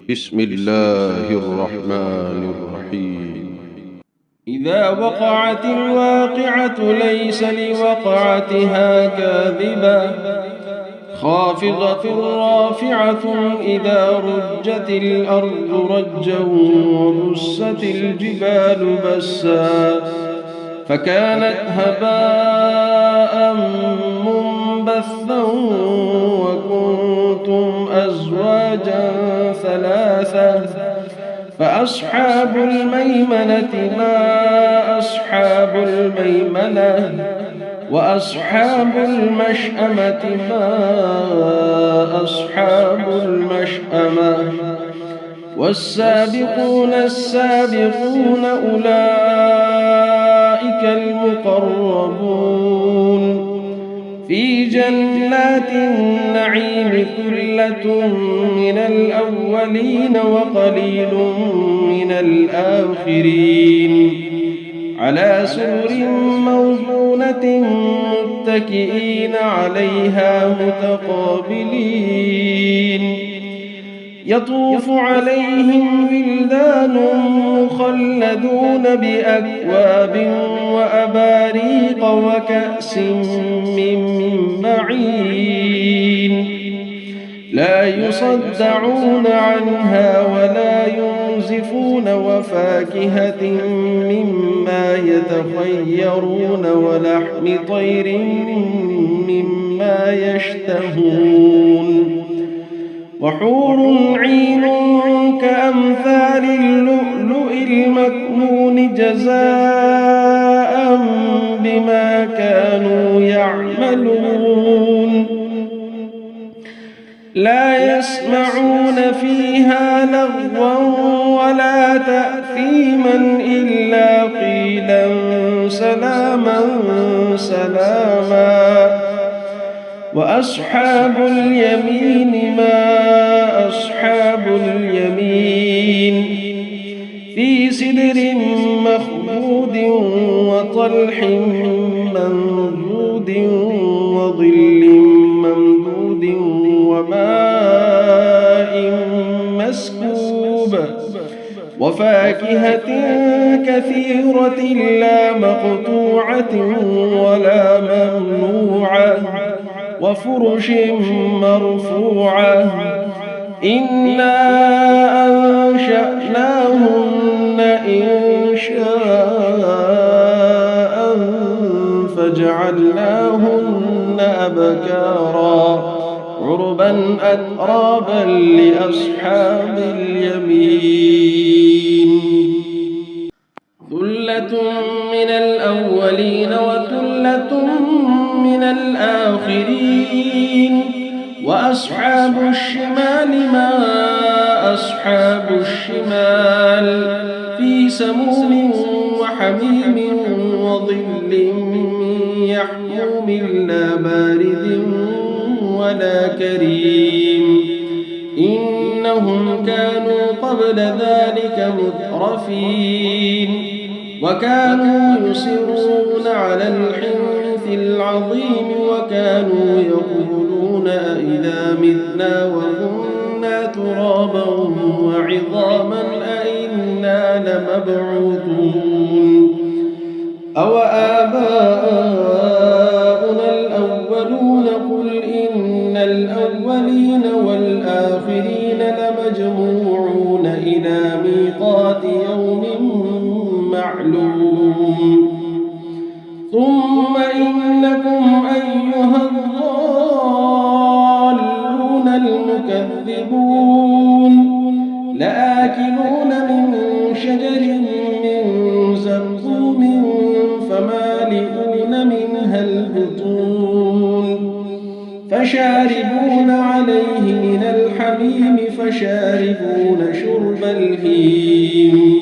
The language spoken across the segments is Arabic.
بسم الله الرحمن الرحيم. إذا وقعت الواقعة ليس لوقعتها كاذبة خافضة رافعة إذا رجت الأرض رجا وبست الجبال بسا فكانت هباء منبثا وكنتم أزواجا ثلاثة فأصحاب الميمنة ما أصحاب الميمنة وأصحاب المشأمة ما أصحاب المشأمة والسابقون السابقون أولئك المقربون في جنات النعيم ثلة من الأولين وقليل من الآخرين على سرر موضونة متكئين عليها متقابلين يطوف عليهم ولدان مخلدون بأكواب وأباريق وكأس من معين لا يصدعون عنها ولا ينزفون وفاكهة مما يتخيرون ولحم طير مما يشتهون وحور عين كأمثال اللؤلؤ المكنون جزاء بما كانوا يعملون لا يسمعون فيها لغوا ولا تأثيما إلا قيلا سلاما سلاما وأصحاب اليمين ما أصحاب اليمين في سدر مخضود وطلح منضود وظل ممدود وماء مسكوب وفاكهة كثيرة لا مقطوعة ولا ممنوعة وفرش مرفوعة إنا أنشأناهن إنشاء فجعلناهن أبكارا عربا أترابا لأصحاب اليمين ثلة من الأولين وثلة من الآخرين وأصحاب الشمال ما أصحاب الشمال في سموم وحميم وظل من يحموم لا بارد ولا كريم إنهم كانوا قبل ذلك مترفين وكانوا يصرون على الحنث العظيم وكانوا يقولون أئذا متنا وكنا ترابا وعظاما أئنا لمبعوثون أو آباؤنا الأولون قل إن الأولين والآخرين لمجموعون إلى ميقات يوم معلوم ثم إنكم أيها الضالون المكذبون لآكلون من شجر من زقوم فمالئون منها البطون فشاربون عليه من الحميم فشاربون شرب الهيم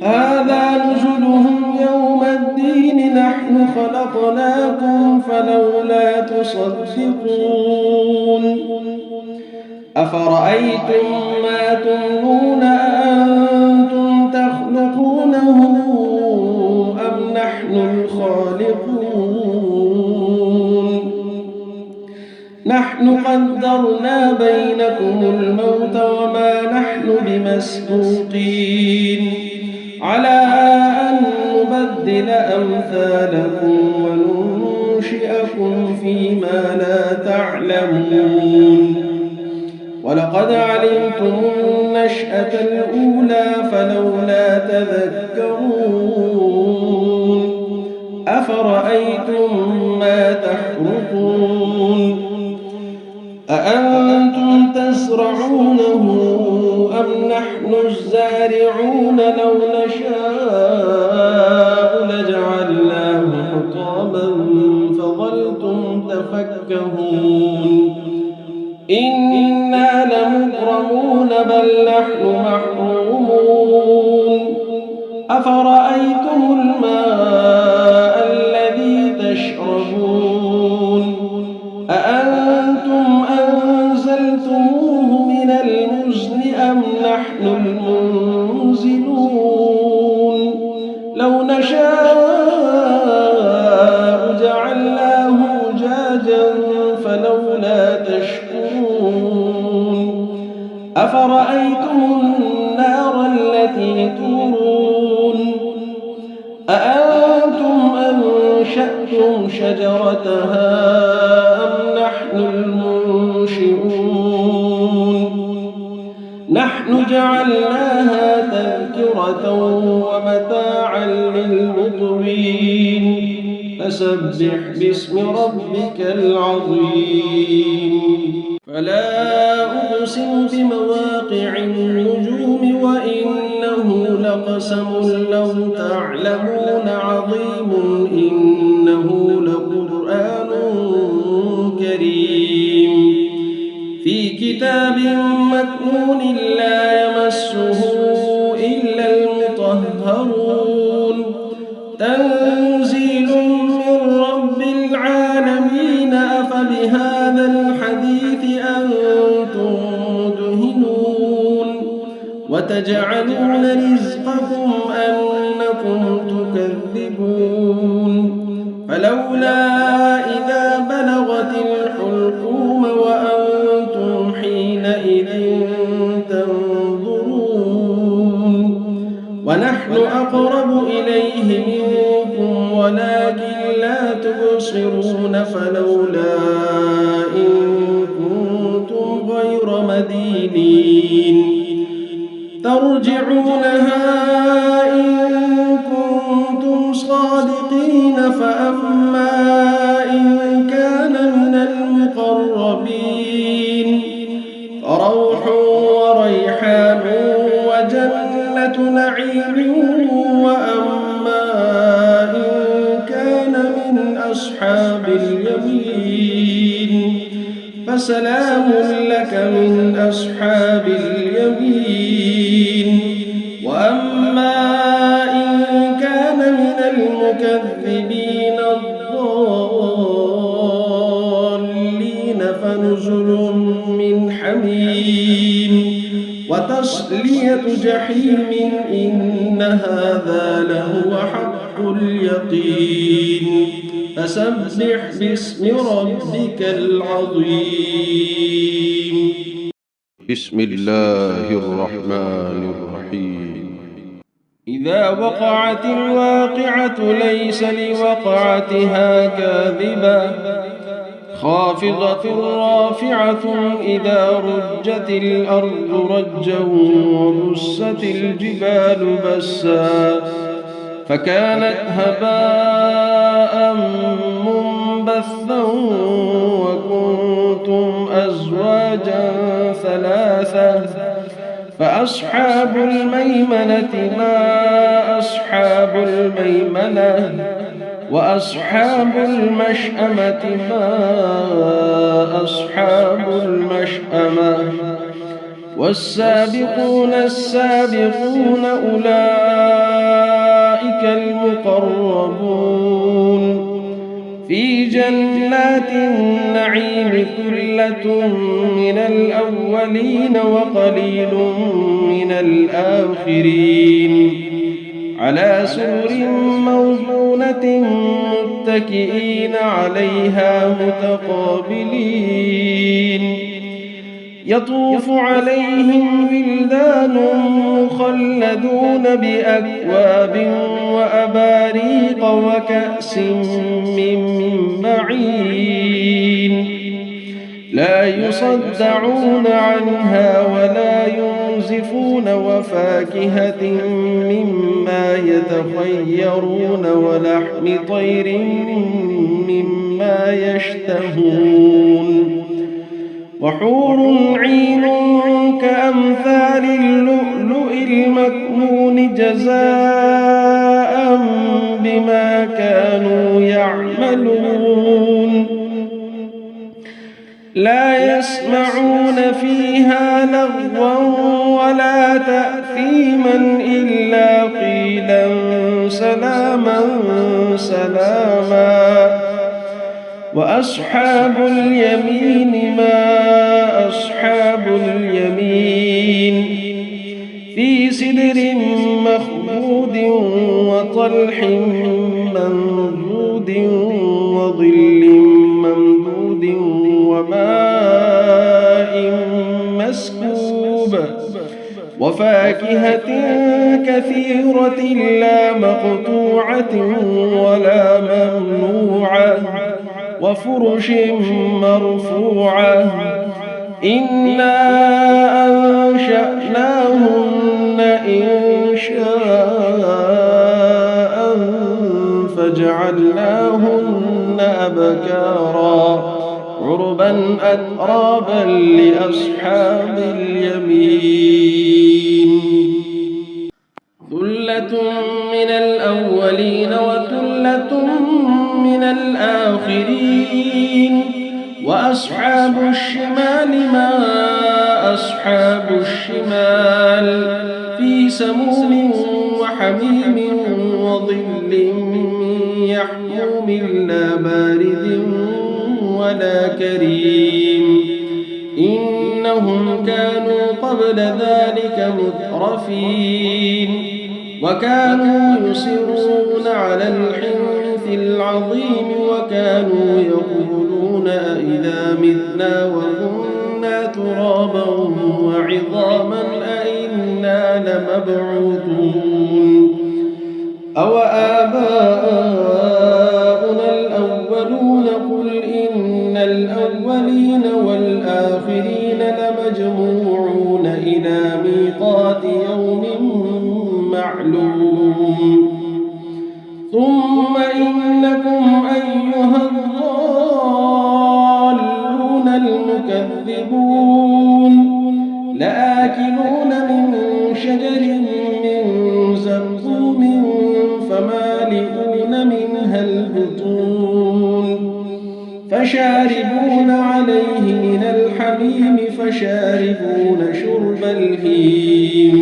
هذا نزلهم يوم الدين نحن خلقناكم فلولا تصدقون أفرأيتم ما تمنون أأنتم تخلقونه أم نحن الخالقون نحن قدرنا بينكم الموت وما نحن نحن بمسبوقين على أن نبدل أمثالكم وننشئكم فيما لا تعلمون ولقد علمتم النشأة الأولى فلولا تذكرون أفرأيتم ما تحرثون أأنتم تزرعونه أم نحن الزارعون لو نشاء لجعلناه حطاما فظلتم تفكهون إنا لمغرمون بل نحن محرومون أفرأيتم الماء الذي تشربون أأنتم أنزلتموه من المزن أم نحن المنزلون لو نشاء جعلناه أجاجا فلولا تشكرون أفرأيتم النار التي تورون أأنتم أنشأتم شجرتها أم نحن المنشئون نحن جعلناها تذكرة ومتاعا للمقوين فسبح باسم ربك العظيم فلا أقسم بمواقع النجوم وإنه لقسم لو تعلمون عظيم إنه لقرآن كريم في كتاب مكنون لا يمسه إلا المطهرون تنزيل من رب العالمين أفبهذا الحديث أنتم مدهنون وتجعلون رزقكم أنكم تكذبون فلولا إذا بلغت الحلقوم وأنتم حينئذ تنظرون ونحن أقرب إليه منكم ولكن لا تبصرون فلولا إن كنتم غير مدينين ترجعونها إن كنتم صادقين فأما إن كان من المقربين فروح وريحان وجنة نعيم وأما إن كان من أصحاب اليمين فسلام لك من أصحاب اليمين وأما إن كان من المكذبين الضالين فنزل من حميم وتصلية جحيم إن هذا لهو حق اليقين فسبح باسم ربك العظيم بسم الله الرحمن الرحيم إذا وقعت الواقعة ليس لوقعتها كاذبة خافضة رافعة إذا رجت الأرض رجا وبست الجبال بسا فكانت هباء منبثا وكنتم أزواجا ثلاثة فأصحاب الميمنة ما أصحاب الميمنة وأصحاب المشأمة ما أصحاب المشأمة والسابقون السابقون أولئك المقربون في جنات النعيم ثلة من الأولين وقليل من الآخرين على سرر موضونة متكئين عليها متقابلين يطوف عليهم ولدان ولدان مخلدون بأكواب وأباريق وكأس من معين لا يصدعون عنها ولا ينزفون وفاكهة مما يتخيرون ولحم طير مما يشتهون وحور عين كأمثال اللؤلؤ المكنون جزاء بما كانوا يعملون لا يسمعون فيها لغوا ولا تأثيما إلا قيلا سلاما سلاما وأصحاب اليمين ما أصحاب اليمين في سدر مخضود وطلح منضود وظل ممدود وماء مسكوب وفاكهة كثيرة لا مقطوعة ولا ممنوعة وفرش مرفوعة إنا أنشأناهن إنشاء فجعلناهن أبكارا عربا أترابا لأصحاب اليمين ثلة من الأولين وثلة من الآخرين وأصحاب الشمال ما أصحاب الشمال في سموم وحميم وظل يحموم لا بارد ولا كريم إنهم كانوا قبل ذلك مترفين وكانوا يصرون على الحنث العظيم وكانوا يقولون أئذا متنا وكنا ترابا وعظاما أئنا لمبعوثون أو آباؤنا الأولون قل إن الأولين والآخرين لمجموعون إلى ميقات يوم معلوم ثم إنكم أيها الضالون المكذبون لآكلون من شجر من زقوم فمالئون منها البطون فشاربون عليه من الحميم فشاربون شرب الهيم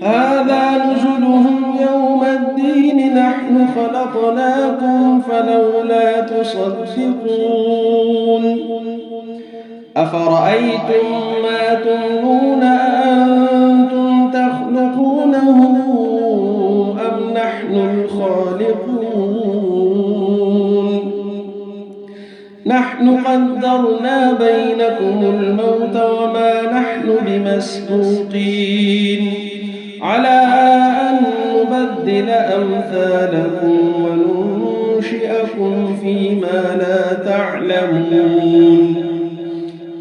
هذا نزلهم يوم الدين نحن خلقناكم فلولا تصدقون أفرأيتم ما تمنون أأنتم تخلقونه أم نحن الخالقون نحن قدرنا بينكم الموت وما نحن بمسبوقين على أن نبدل أمثالكم وننشئكم فيما لا تعلمون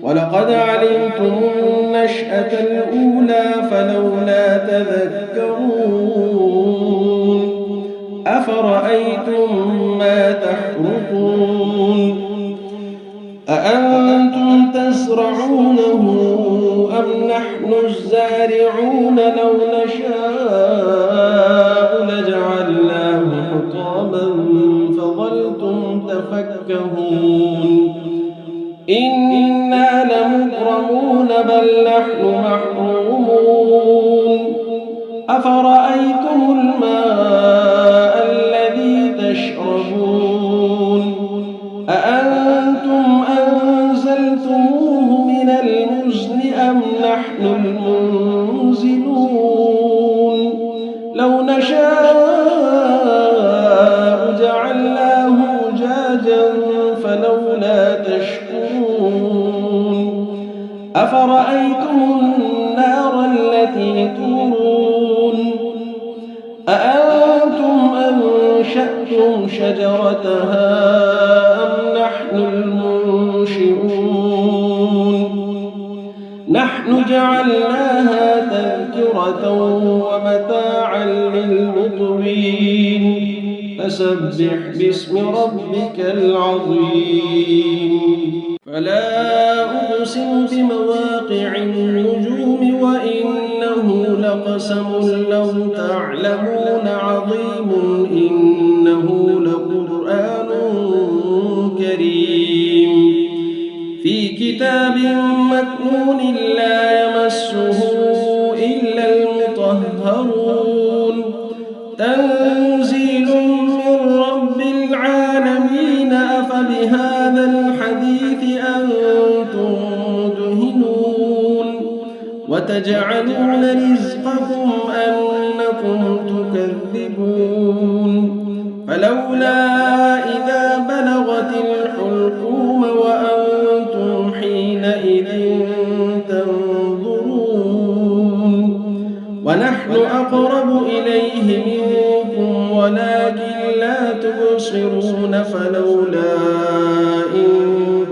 ولقد علمتم النشأة الأولى فلولا تذكرون أفرأيتم ما تحرثون أأنتم تزرعونه أم نحن الزارعون لو نشاء لجعلناه حطاما فظلتم تفكهون إنا لمغرمون بل نحن محرومون أفرأيتم الماء الذي تشربون أأنتم أنزلتموه من المزن أم نحن المنزلون لو نشاء جعلناه أجاجا فلولا تشكرون أفرأيتم النار التي تورون أأنتم أنشأتم شجرتها أم نحن المنشئون نحن جعلناها تذكرة ومتاعا للمقوين فسبح باسم ربك العظيم فلا أقسم بمواقع النجوم وإنه لقسم لو تعلمون عظيم إنه لقرآن كريم في كتاب مكنون لا يمسه إلا المطهرون تنزيل من رب العالمين أفبهذا الحديث أنتم مدهنون وتجعلون رزقكم أنكم تكذبون فلولا إذا بلغت الحلقوم وأنتم حينئذ تنظرون ونحن أقرب إليه منكم ولكن لا تبصرون فلولا إن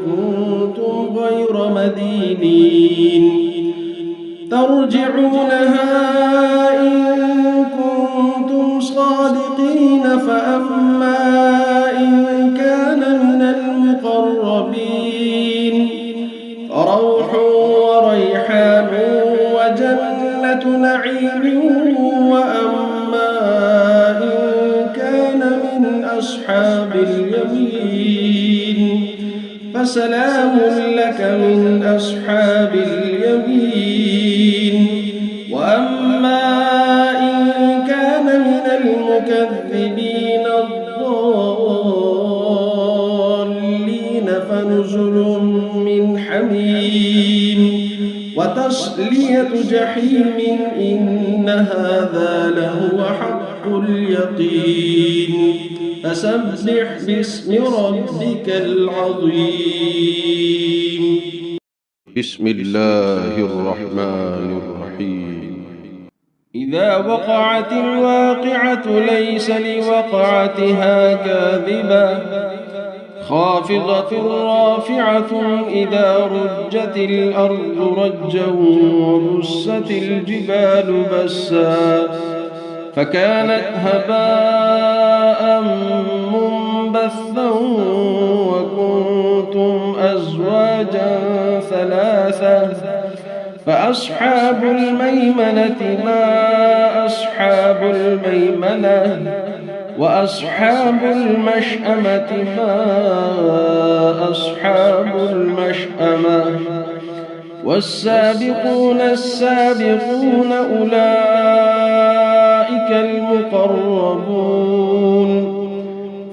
كنتم غير مدينين ترجعونها إن كنتم صادقين فأما إن كان من المقربين فروح وريحان وجنة نعيم وأما إن كان من أصحاب اليمين فسلام لك من أصحاب اليمين وأما إن كان من المكذبين الضالين فنزل من حميم وتصلية جحيم إن هذا لهو حق اليقين فسبح باسم ربك العظيم بسم الله الرحمن الرحيم إذا وقعت الواقعة ليس لوقعتها كاذبة خافضة رافعة إذا رجت الأرض رجا وبست الجبال بسا فكانت هباء منبثا وكنتم أزواجا ثلاثة فأصحاب الميمنة ما أصحاب الميمنة وأصحاب المشأمة ما أصحاب المشأمة والسابقون السابقون أولئك المقربون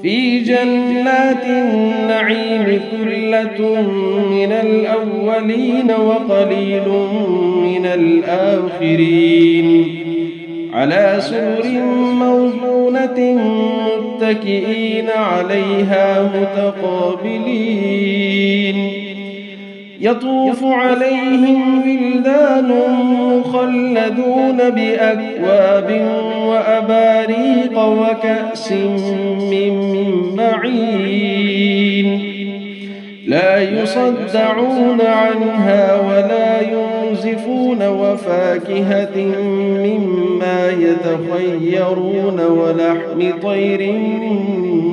في جنات النعيم ثلة من الأولين وقليل من الآخرين على سرر موضونة متكئين عليها متقابلين يطوف عليهم ولدان مخلدون بأكواب وأباريق وكأس من معين لا يصدعون عنها ولا ينزفون وفاكهة مما يتخيرون ولحم طير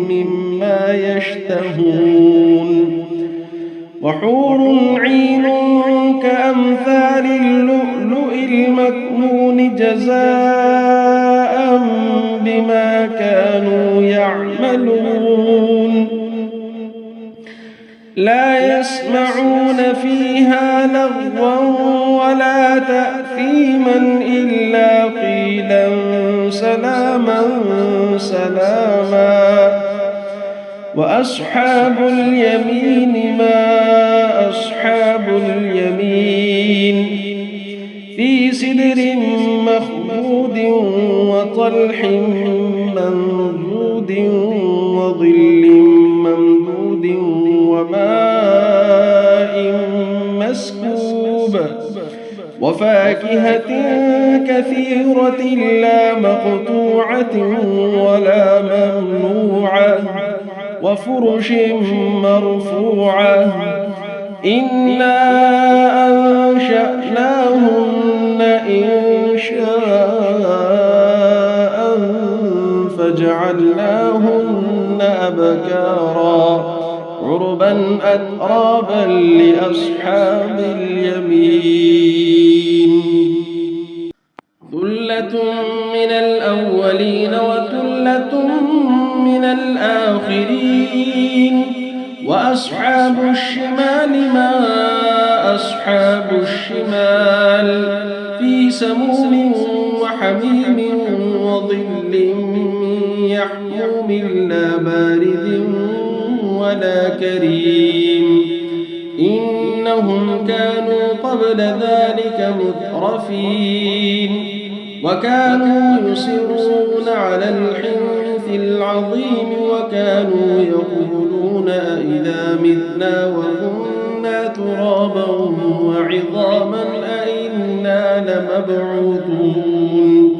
مما يشتهون وحور عين كأمثال اللؤلؤ المكنون جزاء بما كانوا يعملون لا يسمعون فيها لغوا ولا تأثيما إلا قيلا سلاما سلاما وأصحاب اليمين ما أصحاب اليمين في سدر مخضود وطلح منضود وظل ممدود وماء مسكوب وفاكهة كثيرة لا مقطوعة ولا ممنوعة وفرش مرفوعة إنا أنشأناهن إنشاء فجعلناهن أبكارا عربا أترابا لأصحاب اليمين ثلة من الأولين وثلة من الآخرين وأصحاب الشمال ما أصحاب الشمال في سموم وحميم وظل من يحموم لا بارد ولا كريم إنهم كانوا قبل ذلك مترفين وكانوا يصرون على الحنث العظيم وكانوا يقولون أئذا متنا وكنا ترابا وعظاما أئنا لمبعوثون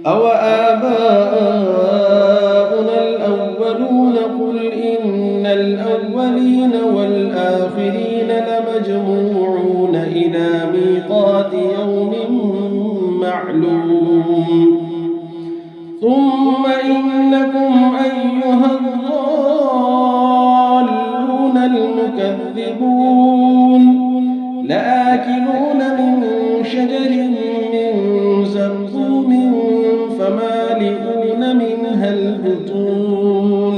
أو آباؤنا الأولون قل إن الأولين والآخرين لمجموعون إلى ميقات يوم معلوم ثم إنكم أيها الضالون المكذبون لآكلون من شجر من زقوم فمالئون منها البطون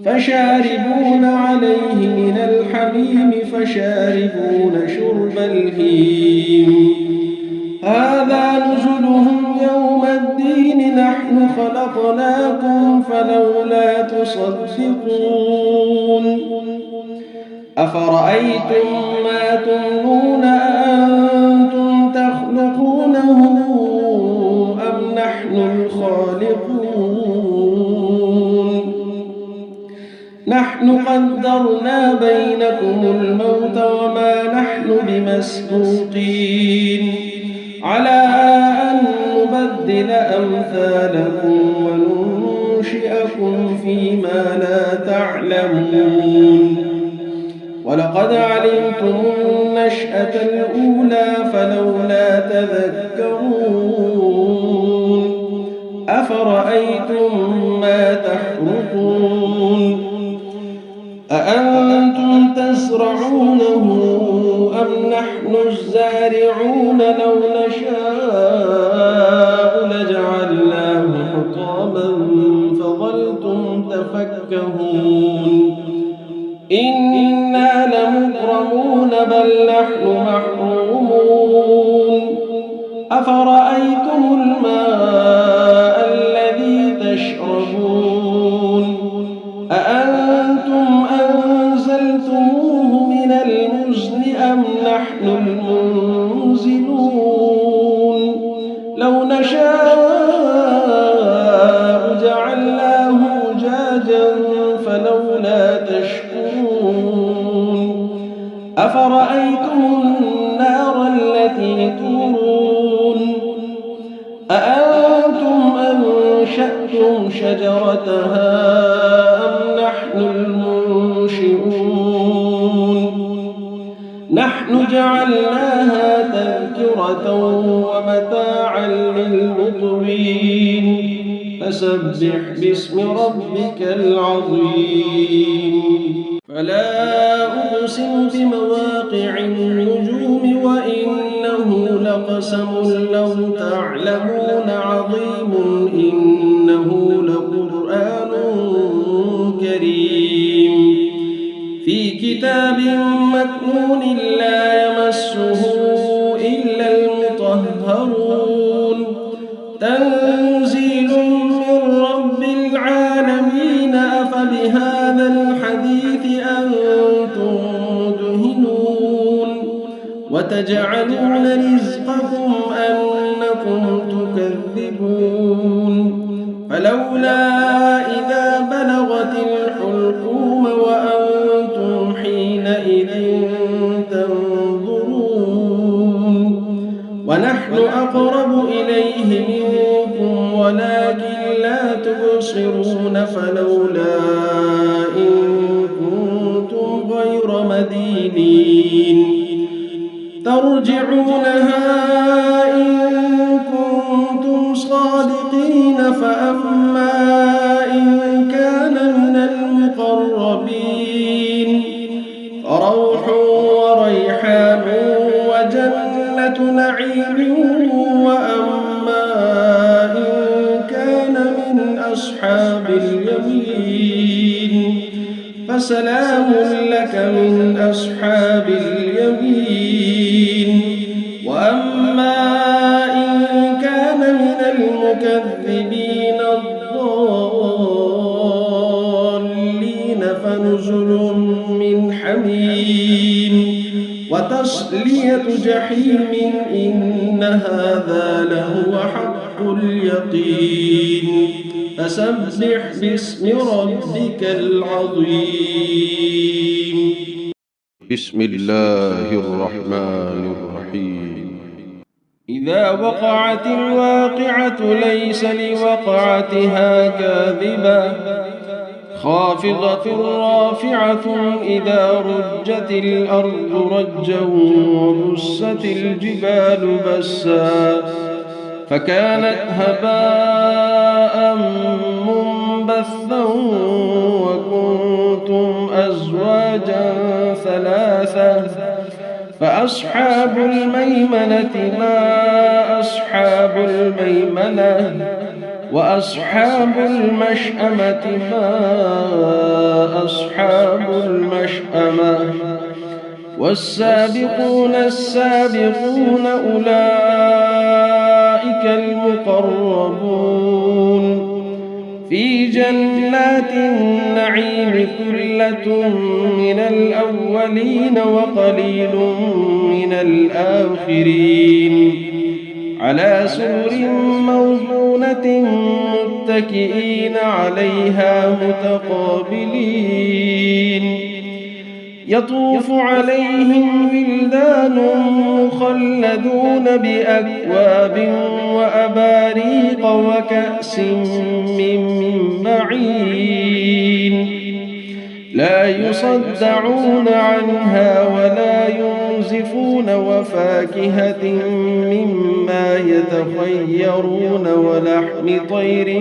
فشاربون عليه من الحميم فشاربون شرب الهيم هذا نزلهم يوم الدين نحن خلقناكم فلولا تصدقون أفرأيتم ما تمنون أأنتم تخلقونه أم نحن الخالقون نحن قدرنا بينكم الموت وما نحن بمسبوقين على أن نبدل أمثالكم وننشئكم فيما لا تعلمون ولقد علمتم النشأة الأولى فلولا تذكرون أفرأيتم ما تحرثون أأنتم تزرعونه أم نحن الزارعون لو نشاء لجعلناه حطاما فظلتم تفكهون إنا لمغرمون بل نحن محرومون أفرأيتم الماء الذي تشربون أأنتم أنزلتموه من المزن أم نحن المنزلون لو نشاء جعلناه أجاجا فلولا تشكرون أفرأيتم النار التي تورون أأنتم أنشأتم شجرتها أم نحن المنشئون نحن جعلناها تذكرة ومتاعا للمقوين فسبح باسم ربك العظيم فلا أقسم بمواقع النجوم وإنه لقسم لو تعلمون عظيم إنه لقرآن كريم في كتاب مكنون لا يمسه إلا المطهرون تنزيل من رب العالمين أفبهذا الحديث أنتم مدهنون وتجعلون رزقكم أنكم تكذبون فلولا إذا بلغت الحلقوم وأنتم حينئذ تنظرون ونحن أقرب أقرب إليه منكم ولكن لا تبصرون فلولا إن كنتم غير مدينين ترجعونها إن كنتم صادقين فأما إن كان من المقربين فروح وريحان وجنة نعيم وأما إن كان من أصحاب اليمين فسلام لك من أصحاب اليمين وأما إن كان من المكذبين الضالين فنزل من حميم وتصلية جحيم إن هذا لهو حق اليقين فسبح باسم ربك العظيم. بسم الله الرحمن الرحيم. إذا وقعت الواقعة ليس لوقعتها كاذبة خافضة رافعة إذا رجت الأرض رجا وبست الجبال بسا فكانت هباء منبثا وكنتم أزواجا ثلاثة فأصحاب الميمنة ما أصحاب الميمنة وأصحاب المشأمة ما أصحاب المشأمة والسابقون السابقون أولئك المقربون في جنات النعيم ثلة من الأولين وقليل من الآخرين على سرر موضونة متكئين عليها متقابلين يطوف عليهم ولدان مخلدون بأكواب وأباريق وكأس من معين لا يصدعون عنها ولا ينزفون وفاكهة مما يتخيرون ولحم طير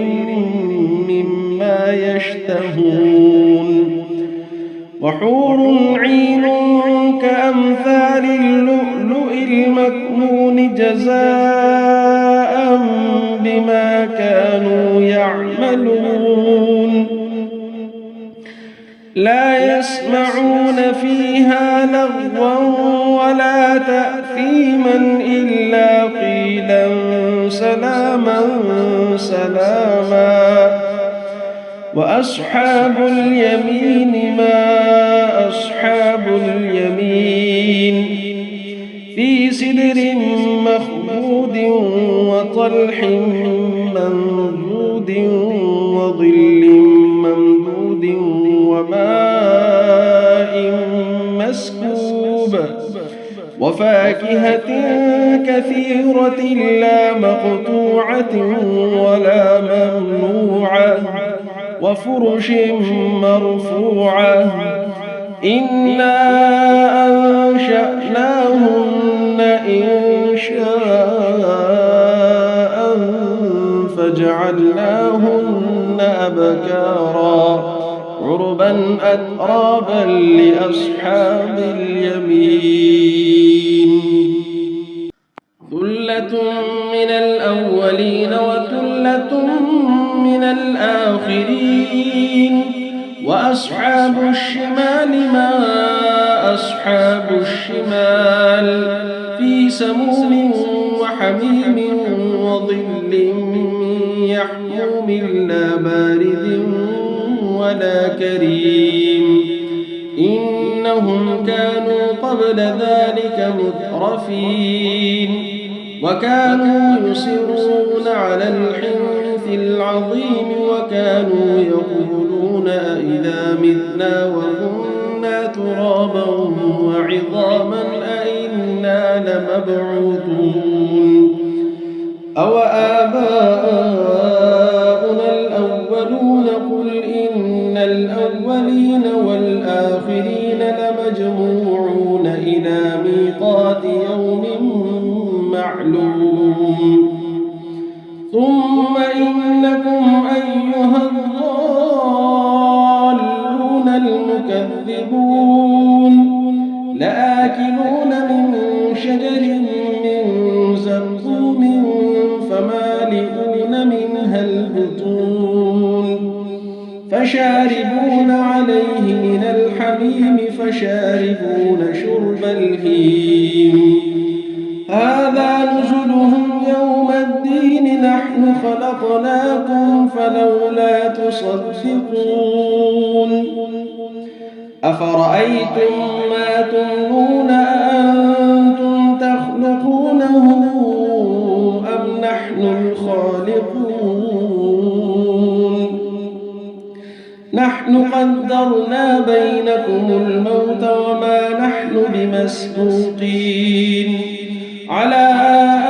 مما يشتهون وحور عين كأمثال اللؤلؤ المكنون جزاء بما كانوا يعملون لا يسمعون فيها لغوا ولا تأثيما إلا قيلا سلاما سلاما وأصحاب اليمين ما أصحاب اليمين في سدر مخضود وطلح منضود وظل ممدود وماء مسكوب وفاكهة كثيرة لا مقطوعة ولا ممنوعة وفرش مرفوعة إنا أنشأناهن إنشاء فجعلناهن أبكارا عربا أترابا لأصحاب اليمين ثلة من الأولين وثلة من الآخرين وأصحاب الشمال ما أصحاب الشمال في سموم وحميم وظل من يحموم لا بارد ولا كريم إنهم كانوا قبل ذلك مترفين وكانوا يصرون على الحنث العظيم وكانوا يقولون أئذا متنا وكنا ترابا وعظاما أئنا لمبعوثون أوآباؤنا الأولون قل إن الأولين والآخرين لمجموعون إلى ميقات يوم معلوم ثم إنكم أيها الضالون المكذبون لآكلون من شجر من زقوم فمالئون منها البطون فشاربون عليه من الحميم فشاربون شرب الهيم هذا نزلهم يوم الدين نحن خلقناكم فلولا تصدقون أفرأيتم ما تمنون أأنتم تخلقونه أم نحن الخالقون نحن قدرنا بينكم الموت وما نحن بمسبوقين على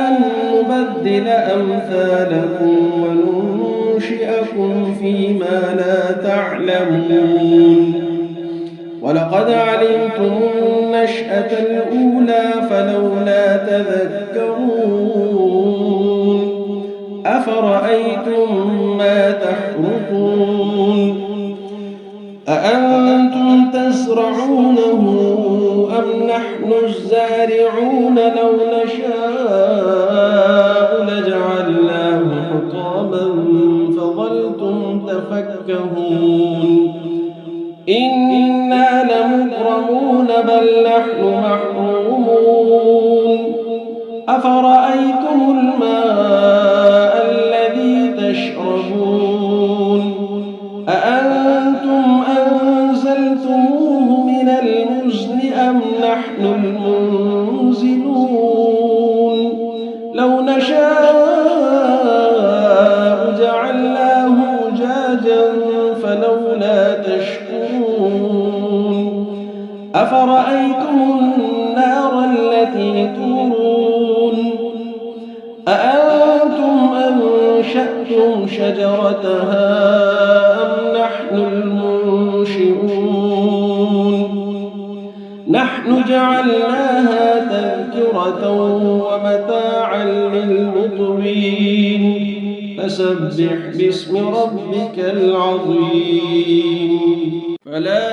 أن نبدل أمثالكم وننشئكم فيما لا تعلمون ولقد علمتم النشأة الأولى فلولا تذكرون أفرأيتم ما تحرثون أأنتم تزرعونه أم نحن الزارعون لو نشاء لجعلناه حطاما فظلتم تفكهون إنا لمغرمون بل نحن محرومون أفرأيتم الماء الذي تشربون أأنتم أنزلتموه من المزن أم نحن المنزلون لو نشاء جعلناه أجاجا فلولا تشكرون أفرأيتم النار التي تورون أأنتم أنشأتم شجرتها أم نحن المنشئون نحن جعلناها تذكرة ومتاعا للمقوين فسبح باسم ربك العظيم فلا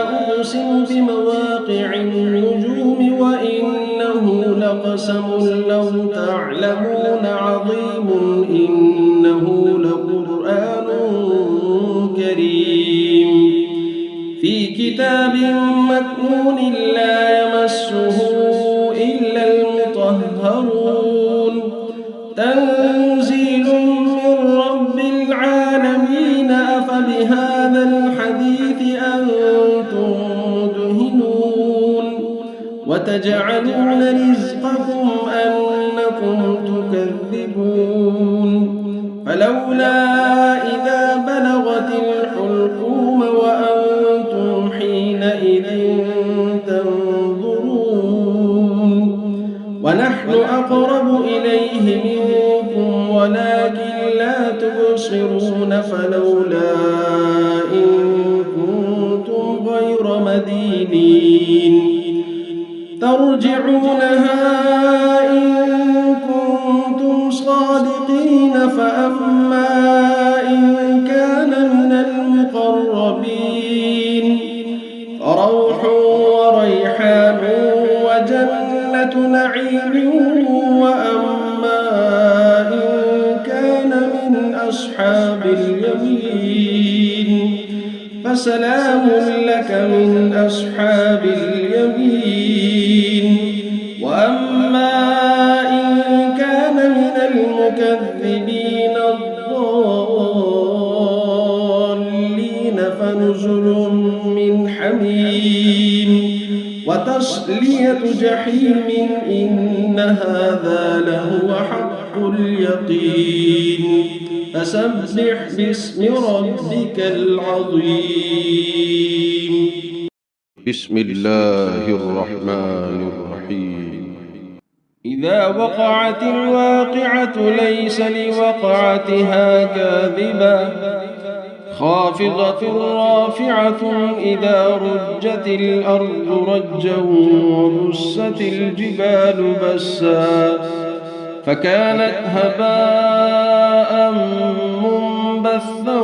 أقسم بمواقع النجوم وإنه لقسم لو تعلمون عظيم إنه لقرآن كريم في كتاب مكنون لا يمسه إلا المطهرون تنزيل من رب العالمين أفبهذا الحديث أنتم مدهنون وتجعلون رزقكم أنكم تكذبون فلولا إذا بلغت الحلقوم وأنتم حينئذ تنظرون ونحن أقرب إليه منكم ولكن لا تبصرون فلولا إن كنتم غير مدينين ترجعونها إن كنتم صادقين فأما إن كان من المقربين فروح وريحان وجنة نعيم وأما إن كان من أصحاب اليمين فسلام لك من أصحاب اليمين وأما إن كان من المكذبين الضالين فنزل من حميم وتصلية جحيم إن هذا لهو حق اليقين فسبح باسم ربك العظيم بسم الله الرحمن الرحيم إذا وقعت الواقعة ليس لوقعتها كاذبة خافضة رافعة إذا رجت الأرض رجا وبست الجبال بسا فكانت هباء منبثا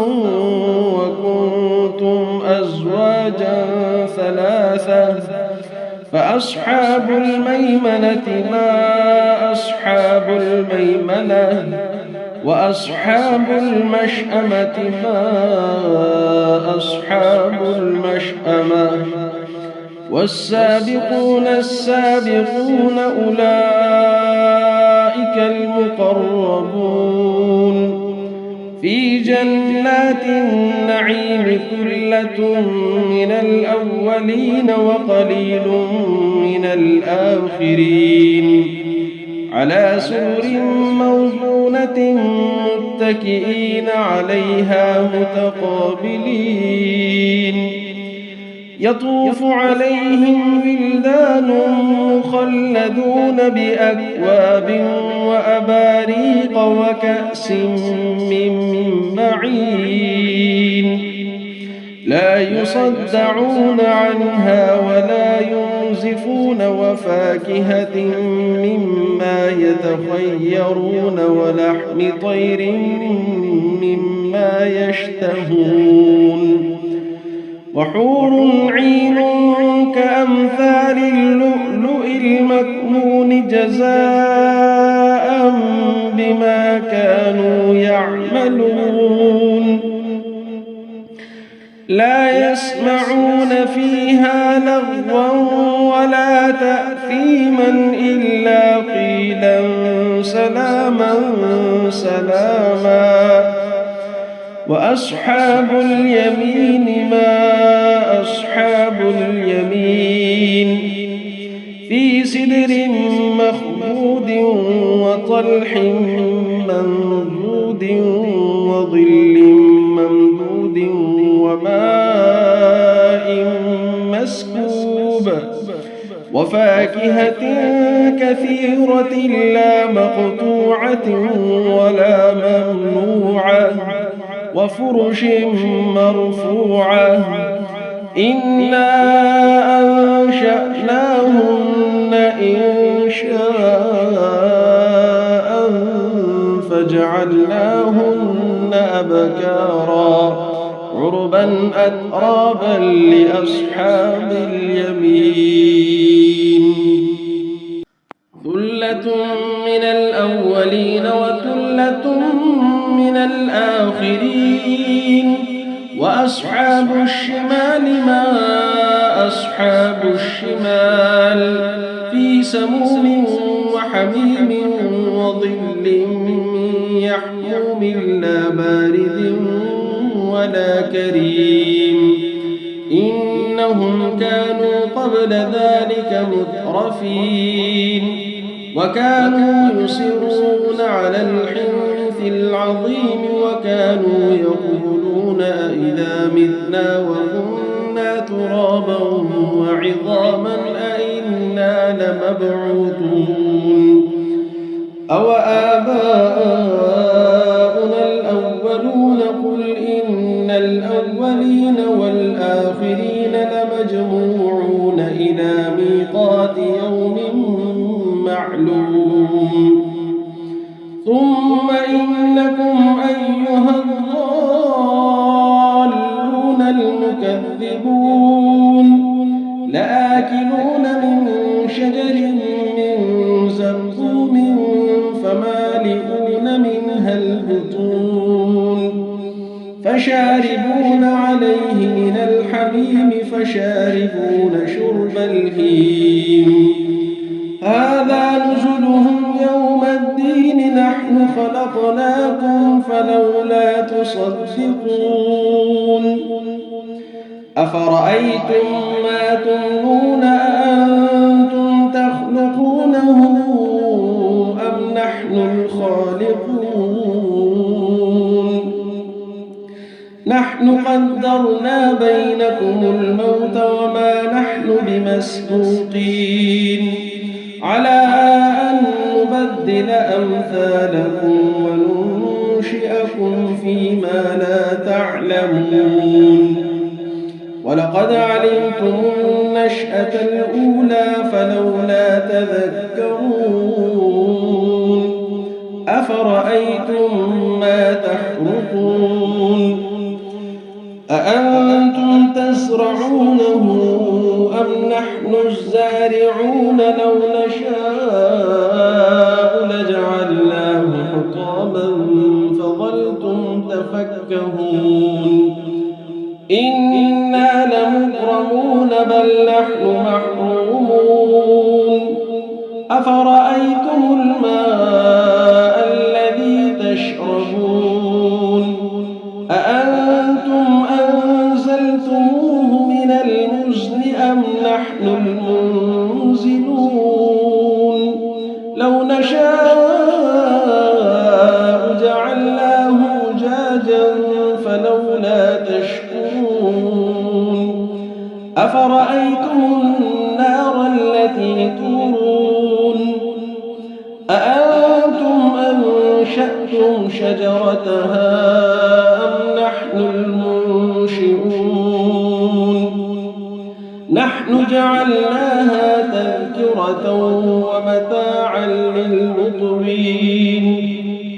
وكنتم أزواجا ثلاثة فأصحاب الميمنة ما أصحاب الميمنة وأصحاب المشأمة ما أصحاب المشأمة والسابقون السابقون أولئك المقربون في جنات النعيم ثلة من الأولين وقليل من الآخرين على سرر موضونة متكئين عليها متقابلين يطوف عليهم ولدان مخلدون بأكواب وأباريق وكأس من معين لا يصدعون عنها ولا ينزفون وفاكهة مما يتخيرون ولحم طير مما يشتهون وحور عين كأمثال اللؤلؤ المكنون جزاء بما كانوا يعملون لا يسمعون فيها لغوا ولا تأثيما إلا قيلا سلاما سلاما وأصحاب اليمين ما أصحاب اليمين في سدر مخضود وطلح منضود وظل ممدود وماء مسكوب وفاكهة كثيرة لا مقطوعة ولا ممنوعة وفرش مرفوعة إنا أنشأناهن إنشاء فجعلناهن أبكارا عربا أترابا لأصحاب اليمين ثلة من الأولين وثلة من الآخرين وأصحاب الشمال ما أصحاب الشمال في سموم وحميم وظل من يحموم لا بارد ولا كريم إنهم كانوا قبل ذلك مترفين وكانوا يصرون على الحنث العظيم وكانوا يقولون أئذا متنا وكنا ترابا وعظاما أئنا لمبعوثون أو آباؤنا الأولون قل إن الأولين والآخرين لمجموعون إلى ميقات يوم معلوم ثم إنكم أيها الضالون المكذبون لآكلون من شجر من زقوم فمالئون منها البطون فشاربون عليه من الحميم فشاربون شرب الهيم هذا نزلهم يوم الدين نحن خلقناكم فلولا تصدقون أفرأيتم ما تمنون أأنتم تخلقونه أم نحن الخالقون نحن قدرنا بينكم الموت وما نحن بمسبوقين على أن نبدل أمثالكم وننشئكم فيما لا تعلمون ولقد علمتم النشأة الأولى فلولا تذكرون أفرأيتم ما تحرثون أأنتم تزرعونه أم نحن الزارعون لو نشاء لجعلناه حطاما فظلتم تفكهون إنا لمغرمون بل نحن محرومون أفرأيتم الماء الذي تشربون أأنتم أنزلتموه من المزن أم نحن المنزلون لو نشاء جعلناه أجاجا فلولا تشكرون أفرأيتم النار التي تورون أأنتم أنشأتم شجرتها أم نحن المنشئون نحن جعلناها تذكرة ومتاعا للمقوين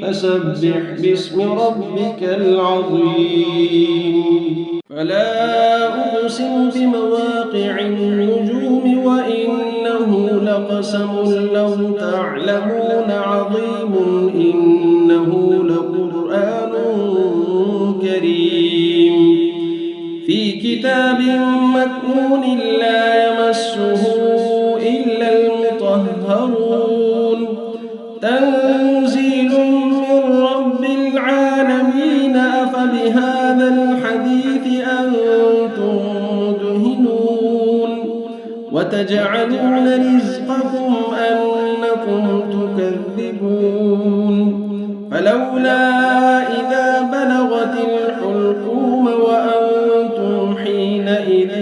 فسبح باسم ربك العظيم فلا أقسم بمواقع النجوم وإنه لقسم لو تعلمون عظيم إنه لقرآن كريم في كتاب مكنون لا يمسه إلا المطهرون تنزيل من رب العالمين أفبهذا الحديث أنتم مدهنون وتجعلون رزقكم أنكم تكذبون فلولا إذا بلغت الحلقوم وأنتم حينئذ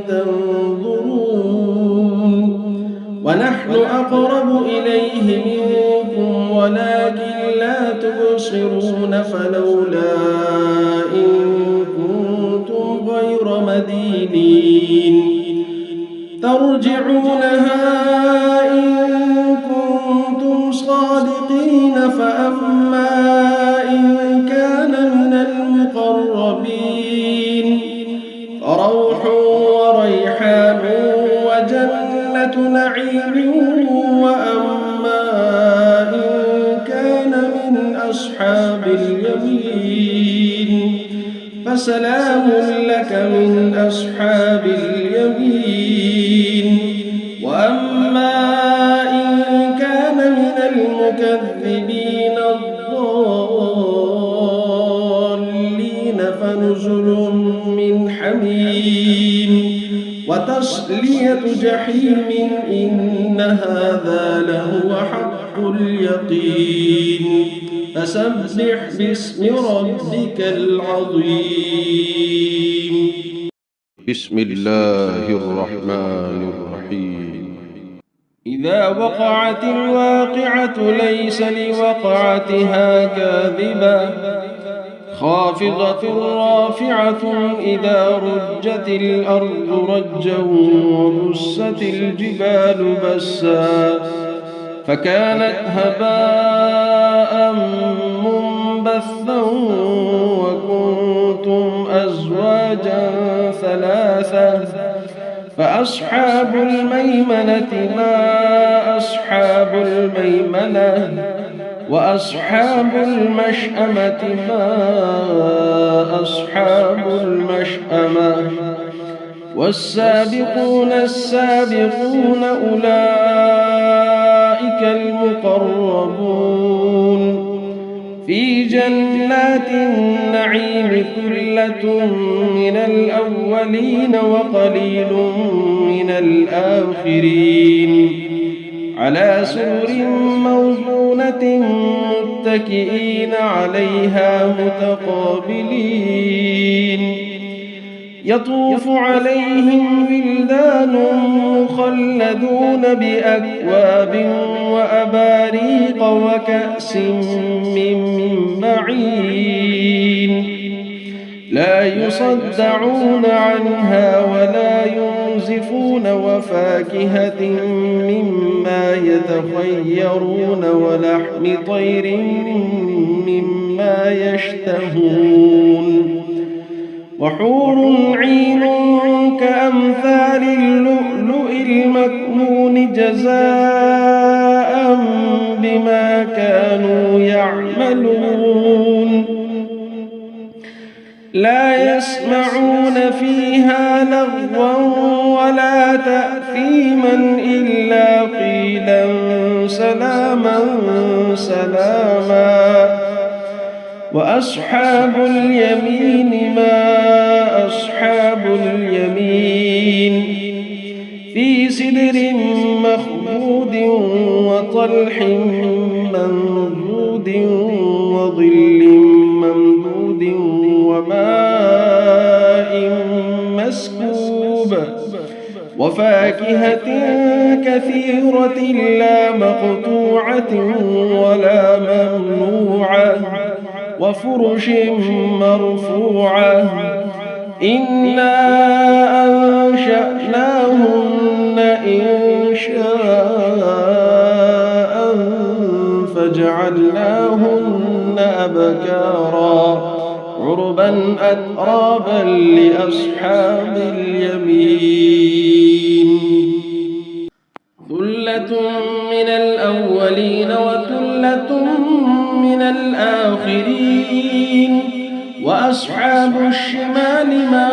تنظرون ونحن أقرب إليه منكم ولكن لا تبصرون فلولا إن كنتم غير مدينين ترجعونها إن كنتم صادقين فأما إن كان من المقربين فروح وريحان وجنة نعيم وأما إن كان من أصحاب اليمين فسلام لك من أصحاب اليمين وأما إن كان من المكذبين الضالين فنزل من حميم وتصلية جحيم إن هذا لهو حق اليقين فسبح باسم ربك العظيم بسم الله الرحمن الرحيم إذا وقعت الواقعة ليس لوقعتها كاذبة خافضة رافعة إذا رجت الأرض رجا وبست الجبال بسا فكانت هباء منبثا وكنتم أزواجا ثلاثة فأصحاب الميمنة ما أصحاب الميمنة وأصحاب المشأمة ما أصحاب المشأمة والسابقون السابقون أولئك المقربون في جنات النعيم ثلة من الأولين وقليل من الآخرين على سرر موضونة متكئين عليها متقابلين يطوف عليهم ولدان مخلدون بأكواب وأباريق وكأس من معين لا يصدعون عنها ولا ينزفون وفاكهة مما يتخيرون ولحم طير مما يشتهون وحور عين كأمثال اللؤلؤ المكنون جزاء بما كانوا يعملون لا يسمعون فيها لغوا ولا تأثيما إلا قيلا سلاما سلاما وأصحاب اليمين ما أصحاب اليمين في سدر مخضود وطلح منضود وظل ممدود وماء مسكوب وفاكهة كثيرة لا مقطوعة ولا ممنوعة وفرش مرفوعة إنا أنشأناهن إنشاء فجعلناهن أبكارا عربا أترابا لأصحاب اليمين ثلة من الأولين وثلة من الآخرين وأصحاب الشمال ما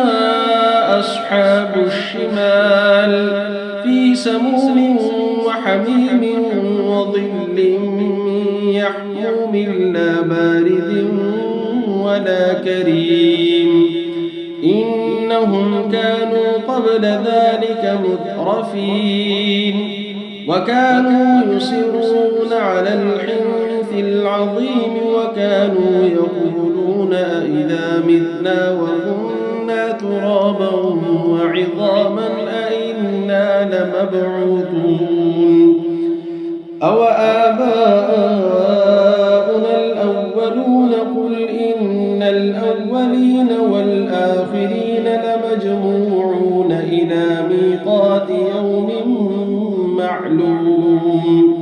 أصحاب الشمال في سموم وحميم وظل من يحموم لا بارد ولا كريم إنهم كانوا قبل ذلك مترفين وكانوا يصرون على الحنث العظيم وكانوا يقولون أئذا متنا وكنا ترابا وعظاما أئنا لمبعوثون أو آباؤنا الأولون قل إن الأولين والآخرين لمجموعون إلى ميقات يوم معلوم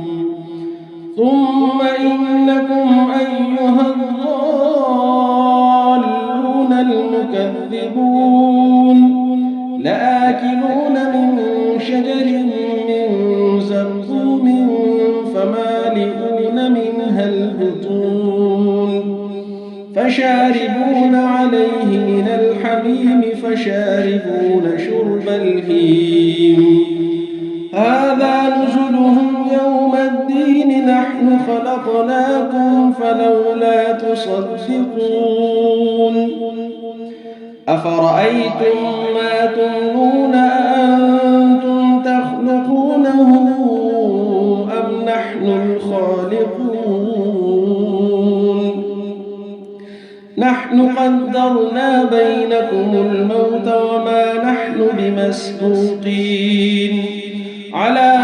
ثم إنكم أيها الضالون المكذبون لآكلون من شجر من زقوم فمالئون منها البطون فشاربون عليه من الحميم فشاربون شرب الهيم هذا نزلهم يوم الدين نحن خلقناكم فلولا تصدقون أفرأيتم ما تمنون أأنتم تخلقونه أم نحن الخالقون نحن قدرنا بينكم الموت وما نحن بمسبوقين على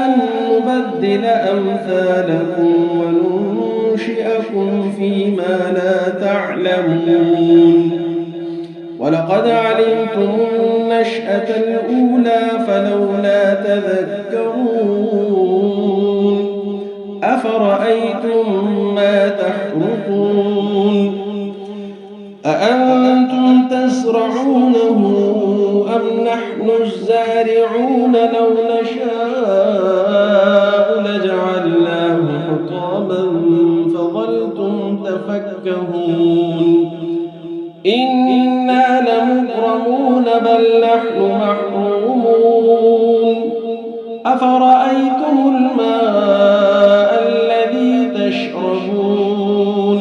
أن نبدل أمثالكم وننشئكم فيما لا تعلمون ولقد علمتم النشأة الأولى فلولا تذكرون أفرأيتم ما تحرثون أأنتم تزرعونه أم نحن الزارعون لو نشاء لجعلناه حطاما فظلتم تفكهون إنا لمغرمون بل نحن محرومون أفرأيتم الماء الذي تشربون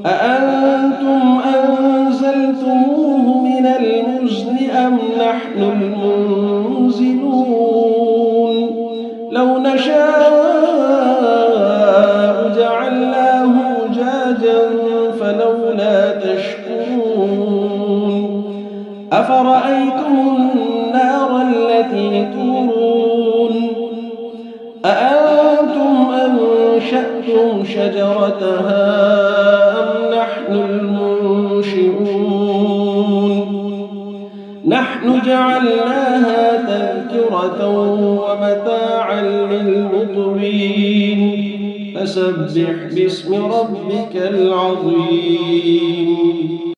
أأنتم أنزلتموه من المزن أم نحن المنزلون لو نشاء جعلناه أجاجا فلولا تشكرون أفرأيتم النار التي تورون أأنتم أنشأتم شجرتها أم نحن المنشئون نحن جعلناها تذكرة ومتاعا للمقوين فسبح باسم ربك العظيم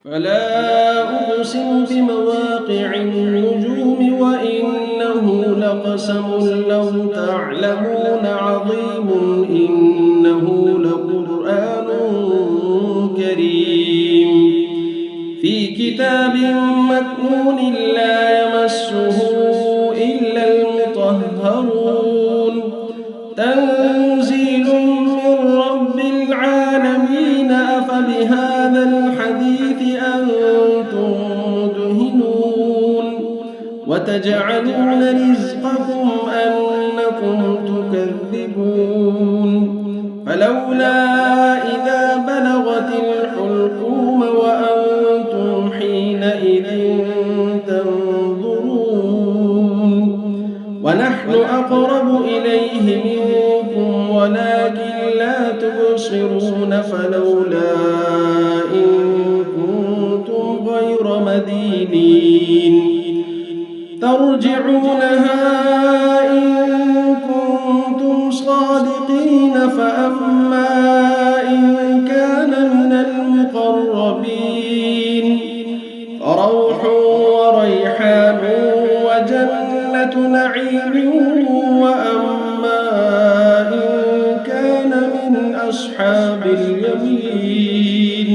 فلا أقسم بمواقع النجوم وإنه لقسم لو تعلمون عظيم إنه لقرآن كريم في كتاب مكنون لا يمسه إلا المطهرون تنزيل من رب العالمين أفبهذا الحديث أنتم مدهنون وتجعلون رزقكم أنكم تكذبون فلولا إذا بلغت الحلقوم وأنتم حينئذ تنظرون ونحن أقرب إليه منكم ولكن لا تبصرون فلولا إن كنتم غير مدينين ترجعونها إن كنتم صادقين فأما إن كان من المقربين فروح وريحان وجنة نعيم وأما إن كان من أصحاب اليمين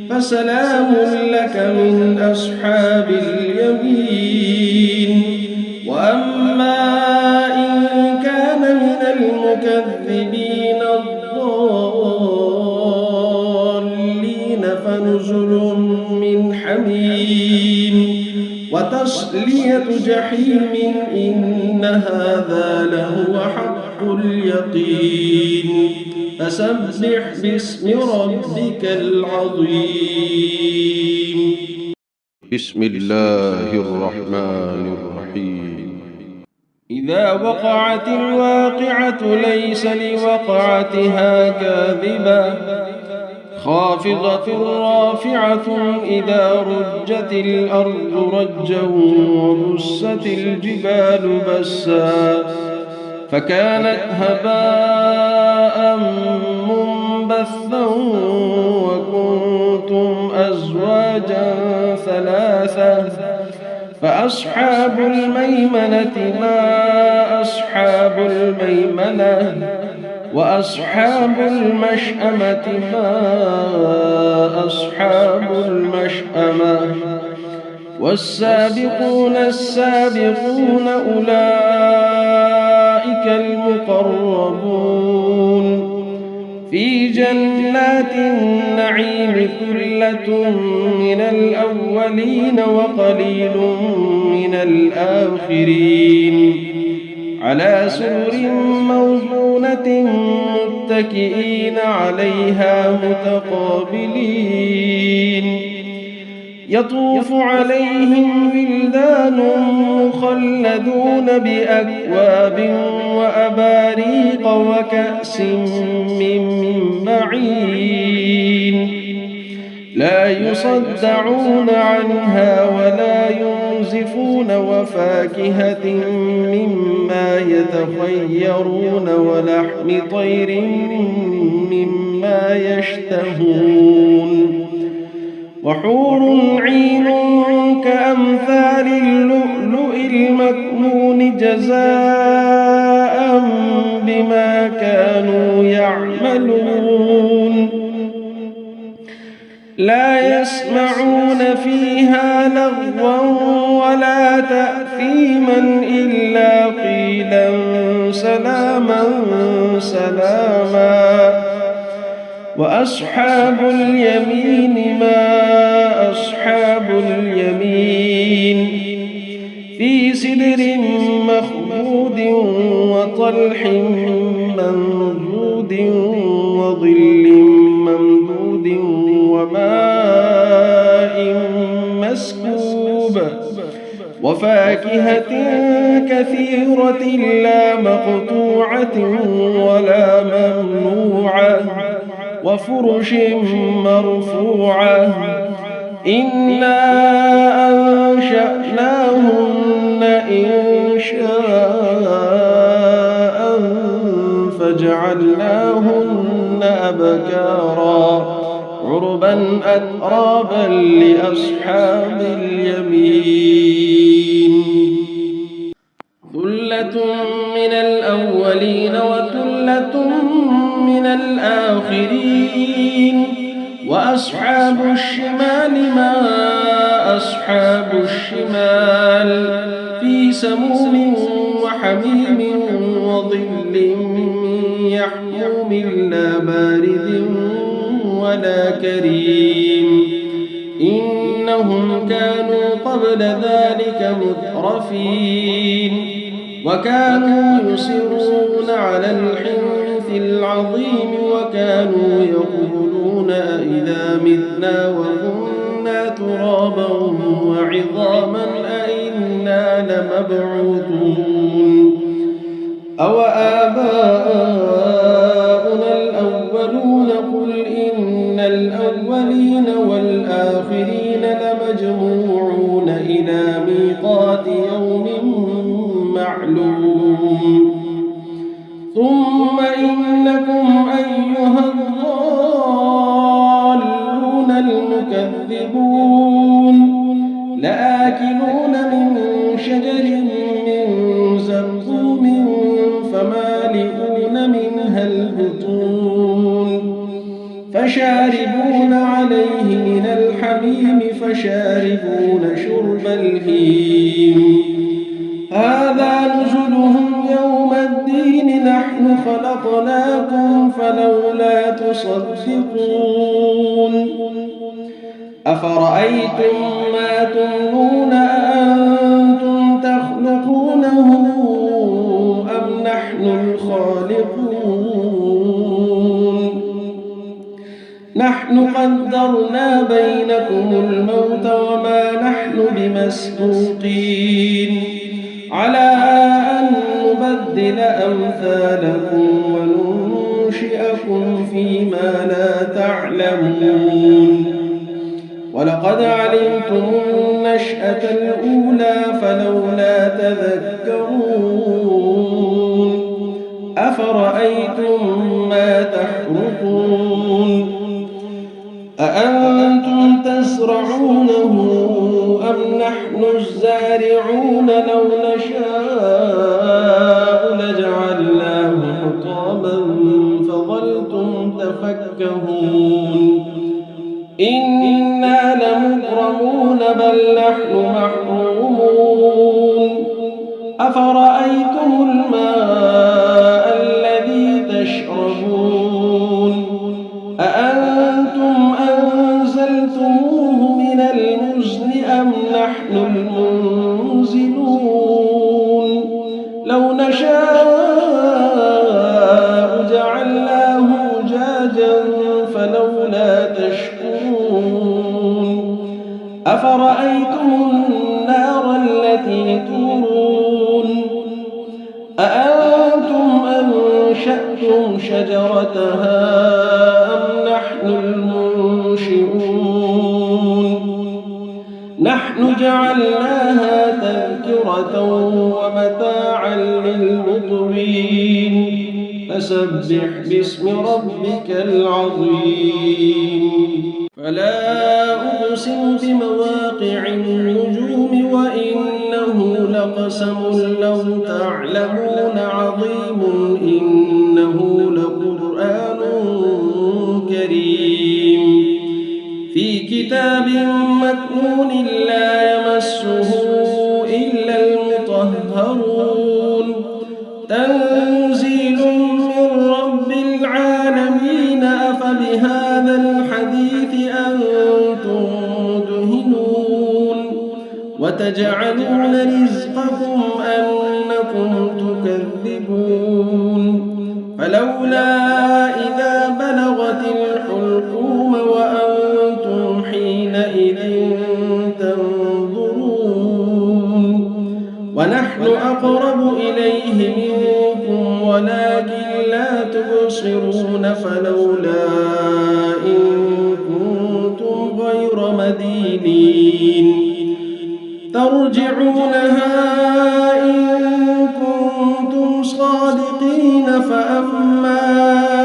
فسلام لك من أصحاب اليمين وأما إن كان من المكذبين الضالين فنزل من حميم وتصلية جحيم إن هذا لهو حق اليقين فسبح باسم ربك العظيم بسم الله الرحمن الرحيم إذا وقعت الواقعة ليس لوقعتها كاذبة خافضة رافعة إذا رجت الأرض رجا وبست الجبال بسا فكانت هباء منبثا وكنتم أزواجا ثلاثة فأصحاب الميمنة ما أصحاب الميمنة وأصحاب المشأمة ما أصحاب المشأمة والسابقون السابقون أولئك المقربون في جنات النعيم ثلة من الأولين وقليل من الآخرين على سرر موضونة متكئين عليها متقابلين يطوف عليهم ولدان مخلدون بأكواب وأباريق وكأس من معين لا يصدعون عنها ولا ينزفون وفاكهة مما يتخيرون ولحم طير مما يشتهون وحور عين كأمثال اللؤلؤ المكنون جزاء بما كانوا يعملون لا يسمعون فيها لغوا ولا تأثيما إلا قيلا سلاما سلاما وأصحاب اليمين ما أصحاب اليمين في سدر مخضود وطلح منضود وظل ممدود وماء مسكوب وفاكهة كثيرة لا مقطوعة ولا ممنوعة وفرش مرفوعة إنا أنشأناهن إنشاء فجعلناهن أبكارا عربا أترابا لأصحاب اليمين ثلة من الأولين وثلة من الآخرين وأصحاب الشمال ما أصحاب الشمال في سموم وحميم وظل يحموم لا بارد ولا كريم إنهم كانوا قبل ذلك مترفين وكانوا يصرون على الحنث العظيم وكانوا يقولون أئذا متنا وكنا ترابا وعظاما أئنا لمبعوثون أو آباؤنا الأولون قل إن الأولين والآخرين لمجموعون إلى ميقات يوم معلوم ثم إنكم أيها الضالون المكذبون لآكلون من شجر من زقوم فمالئون منها البطون فشاربون عليه من الحميم فشاربون شرب الهيم هذا نزلهم يوم الدين نحن خلقناكم فلولا تصدقون أفرأيتم ما تمنون أأنتم تخلقونه أم نحن الخالقون نحن قدرنا بينكم الموت وما نحن بمسبوقين على أن نبدل أمثالكم وننشئكم فيما لا تعلمون ولقد علمتم النشأة الأولى فلولا تذكرون أفرأيتم ما تحرثون أأنتم تزرعونه أم نحن الزارعون لو نشاء لجعلناه حطاما فظلتم تفكهون إنا لمغرمون بل نحن محرومون أفرأيتم الماء الذي تشربون أأنتم أنزلتموه من المزن أم نحن المنزلون لو نشاء جعلناه أجاجا فلولا تشكرون أفرأيتم النار التي تورون أأنتم أنشأتم شجرتها أم نحن المنشئون نحن جعلناها تذكرة ومتاعا للمقوين فسبح باسم ربك العظيم فلا أقسم بمواقع النجوم وإنه لقسم لو تعلمون عظيم إنه لقرآن كريم في كتاب مكنون لا يمسه إلا المطهرون تنزيل من رب العالمين أفبهذا الحديث أنتم مدهنون وتجعلون رزقكم أنكم تكذبون فلولا إذا بلغت الحلقوم وأنتم حينئذ تنظرون أقرب إليه منكم ولكن لا تبصرون فلولا إن كنتم غير مدينين ترجعونها إن كنتم صادقين فأما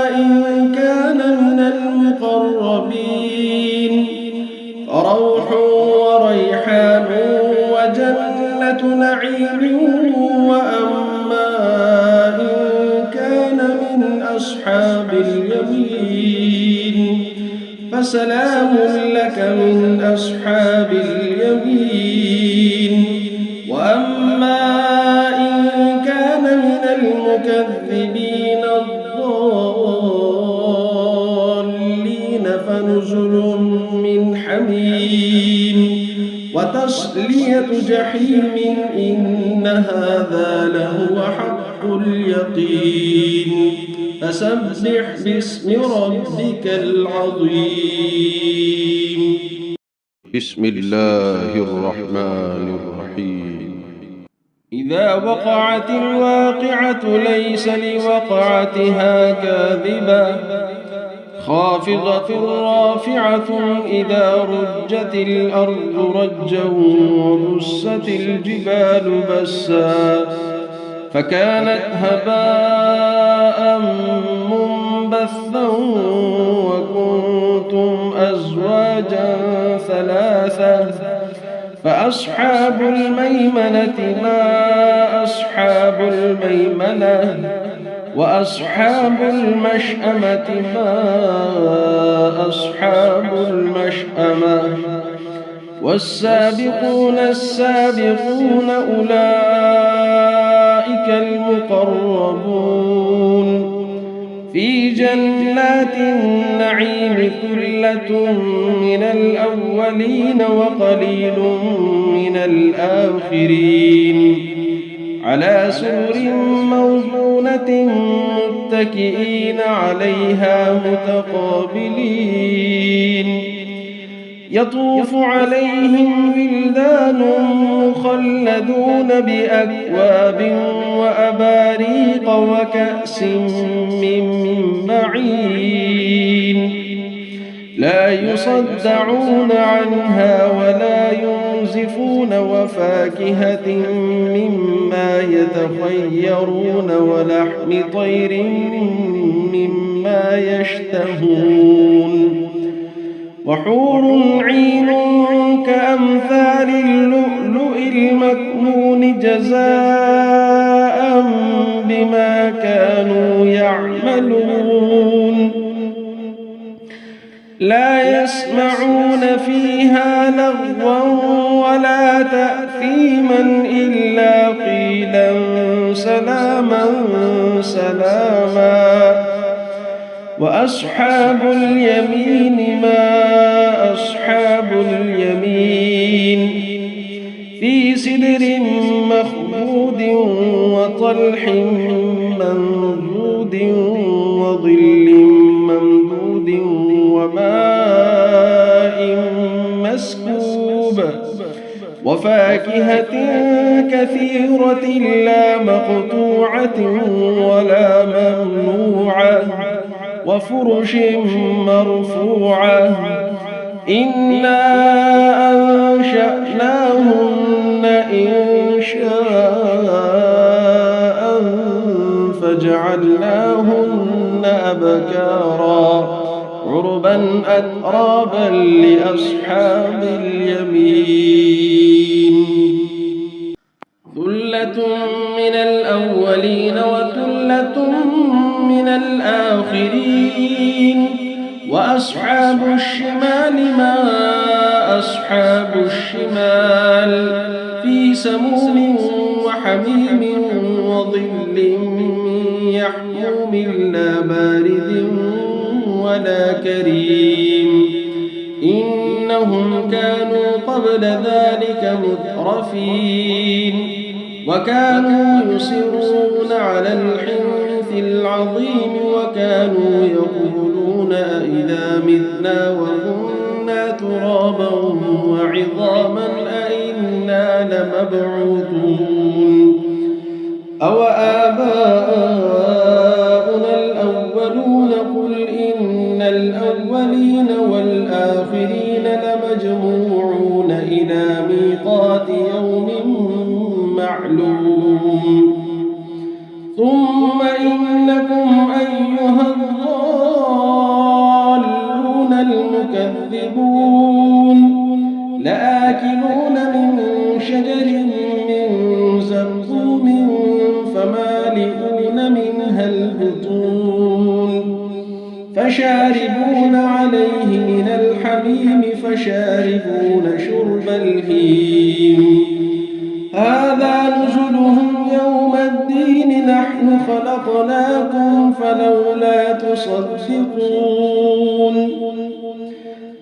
إن كان من المقربين فروح وريحان وجنة نعيم وأما إن كان من أصحاب اليمين فسلام لك من أصحاب اليمين وأما إن كان من المكذبين الضالين فنزل من حميم وتصلية جحيم إن هذا لهو حق اليقين فسبح باسم ربك العظيم. بسم الله الرحمن الرحيم. إذا وقعت الواقعة ليس لوقعتها كاذبة خافضة رافعة إذا رجت الأرض رجا وبست الجبال بسا فكانت هباء منبثا وكنتم أزواجا ثلاثة فأصحاب الميمنة ما أصحاب الميمنة وأصحاب المشأمة ما أصحاب المشأمة والسابقون السابقون أولئك المقربون في جنات النعيم ثلة من الأولين وقليل من الآخرين على سرر موضونة متكئين عليها متقابلين يطوف عليهم ولدان مخلدون بأكواب وأباريق وكأس من معين لا يصدعون عنها ولا ينزفون وفاكهة مما يتخيرون ولحم طير مما يشتهون وحور عين كأمثال اللؤلؤ المكنون جزاء بما كانوا يعملون لا يسمعون فيها لغوا ولا تأثيما إلا قيلا سلاما سلاما وأصحاب اليمين ما أصحاب اليمين في سدر مخضود وطلح منضود وظل ممدود وماء مسكوب وفاكهة كثيرة لا مقطوعة ولا ممنوعة وفرش مرفوعة إنا أنشأناهن إنشاء فجعلناهن أبكارا عربا أترابا لأصحاب اليمين ثلة من الأولين وثلة من الآخرين وأصحاب الشمال ما أصحاب الشمال في سموم وحميم وظل من يحموم لا بارد ولا كريم إنهم كانوا قبل ذلك مترفين وكانوا يصرون على الحنث العظيم وكانوا يقولون أئذا متنا وكنا ترابا وعظاما أئنا لمبعوثون أوآباؤنا الأولون قل إن الأولين والآخرين لمجموعون إلى ميقات يوم معلوم ثم إنكم أيها الضالون المكذبون لآكلون من شجر من زقوم فمالئون منها البطون فشاربون عليه من الحميم فشاربون شرب الهيم هذا نزلهم يوم الدين نحن خلقناكم فلولا تصدقون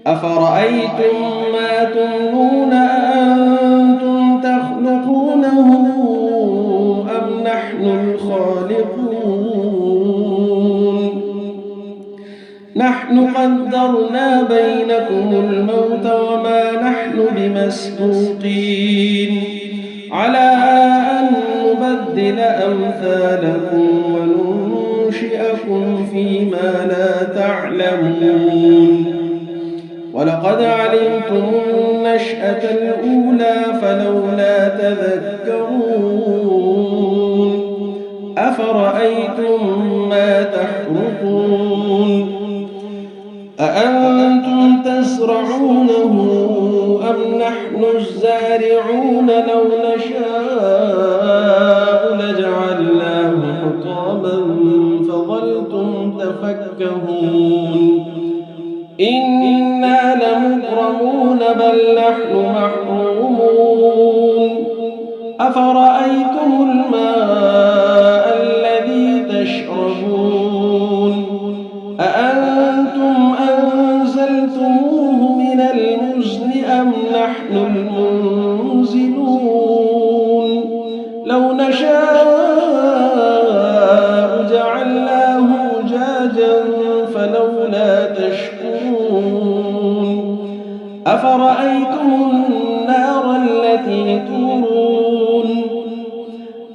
أفرأيتم ما تمنون أأنتم تخلقونه أم نحن الخالقون نحن قدرنا بينكم الموت وما نحن بمسبوقين على أن نبدل أمثالكم وننشئكم فيما لا تعلمون ولقد علمتم النشأة الأولى فلولا تذكرون أفرأيتم ما تحرثون أأنتم تزرعونه أم نحن الزارعون لو نشاء لجعلناه حطاما فظلتم تفكهون إنا لمغرمون بل نحن محرومون أفرأيتم الماء الذي تشربون أأنتم أنزلتموه من المزن أم نحن المنزلون لو نشاء جعلناه أجاجا فلولا تشكرون أفرأيتم النار التي تورون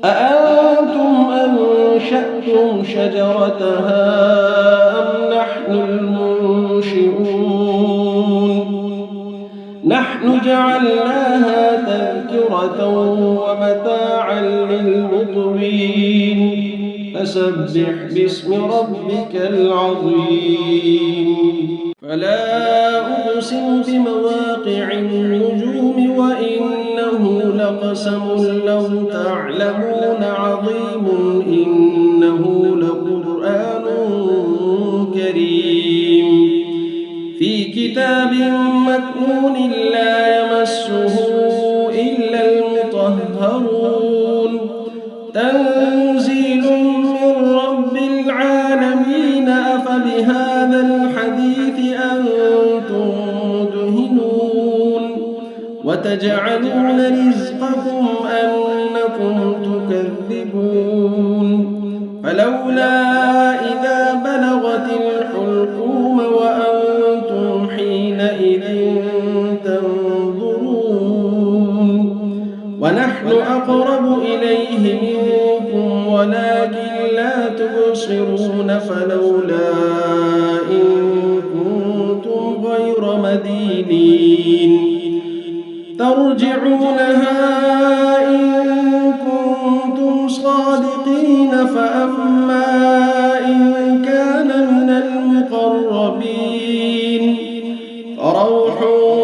أأنتم أنشأتم شجرتها أم نحن المنشئون نحن جعلناها تذكرة ومتاعا للمقوين فسبح باسم ربك العظيم فلا أقسم بمواقع النجوم وإنه لقسم لو تعلمون عظيم إنه لقرآن كريم في كتاب مكنون لا يمسه إلا المطهرون تنزيل من رب العالمين أفبهذا الحديث أنتم مدهنون وتجعلون رزقكم أنكم تكذبون فلولا إذا بلغت الحلقوم وأنتم حينئذ تنظرون ونحن أقرب إليه منكم ولكن لا تبصرون فلولا إن كنتم غير مدينين ترجعونها إن كنتم صادقين فأما إن كان من المقربين فروح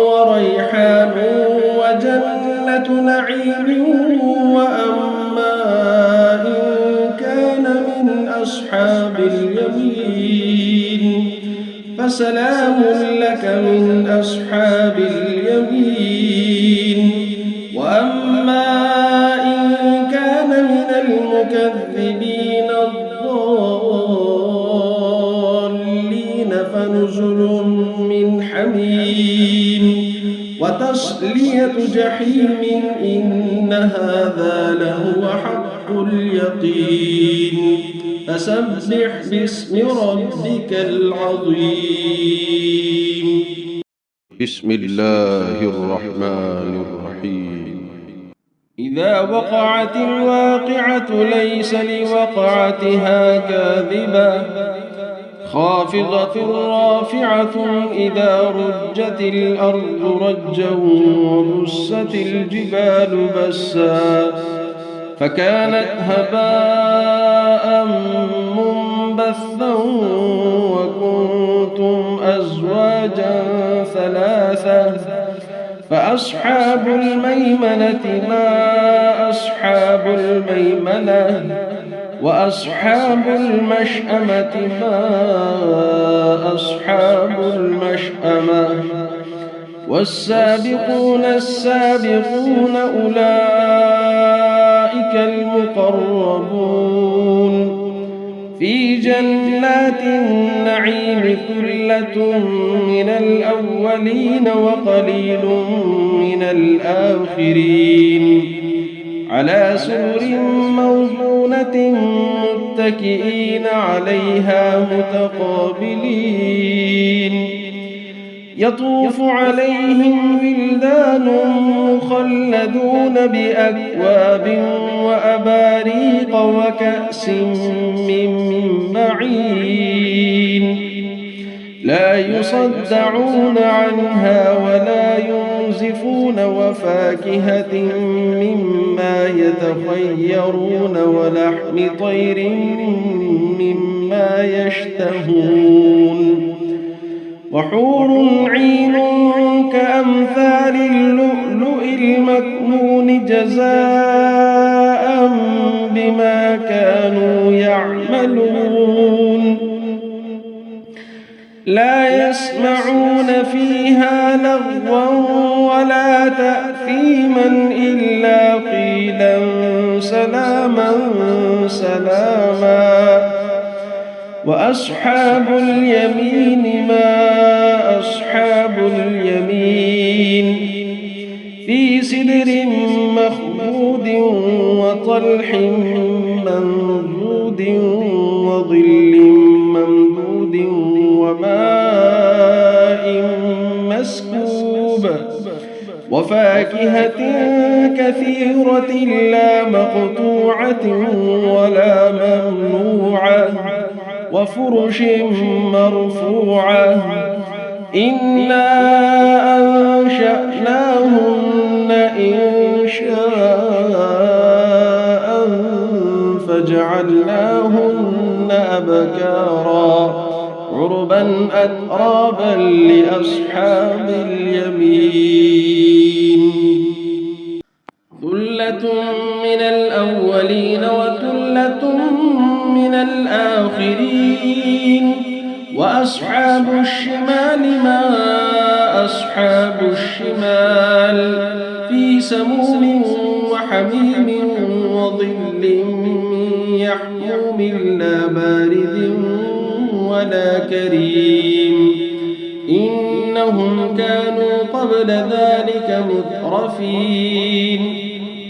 وريحان وجنة نعيم وأما إن كان من أصحاب اليمين فسلام لك من أصحاب اليمين وأما إن كان من المكذبين الضالين فنزل من حميم وتصلية جحيم إن هذا لهو حق اليقين فسبح باسم ربك العظيم بسم الله الرحمن الرحيم إذا وقعت الواقعة ليس لوقعتها كاذبة خافضة رافعة إذا رجت الأرض رجا وبست الجبال بسا فكانت هباء منبثا وكنتم أزواجا ثلاثة فأصحاب الميمنة ما أصحاب الميمنة وأصحاب المشأمة ما أصحاب المشأمة والسابقون السابقون أولئك المقربون في جنات النعيم ثلة من الأولين وقليل من الآخرين على سرر موضونة متكئين عليها متقابلين يطوف عليهم ولدان مخلدون بأكواب وأباريق وكأس من معين لا يصدعون عنها ولا ينزفون وفاكهة مما يتخيرون ولحم طير مما يشتهون وحور عين كأمثال اللؤلؤ المكنون جزاء بما كانوا يعملون لا يسمعون فيها لغوا ولا تأثيما إلا قيلا سلاما سلاما وأصحاب اليمين ما أصحاب اليمين في سدر مخضود وطلح منضود وظل ممدود وماء مسكوب وفاكهة كثيرة لا مقطوعة ولا ممنوعة وفرش مرفوعة إنا أنشأناهن إنشاء فجعلناهن أبكارا عربا أترابا لأصحاب اليمين ثلة من الأولين وثلة من الآخرين وأصحاب الشمال ما أصحاب الشمال في سموم وحميم وظل يحموم لا بارد ولا كريم إنهم كانوا قبل ذلك مترفين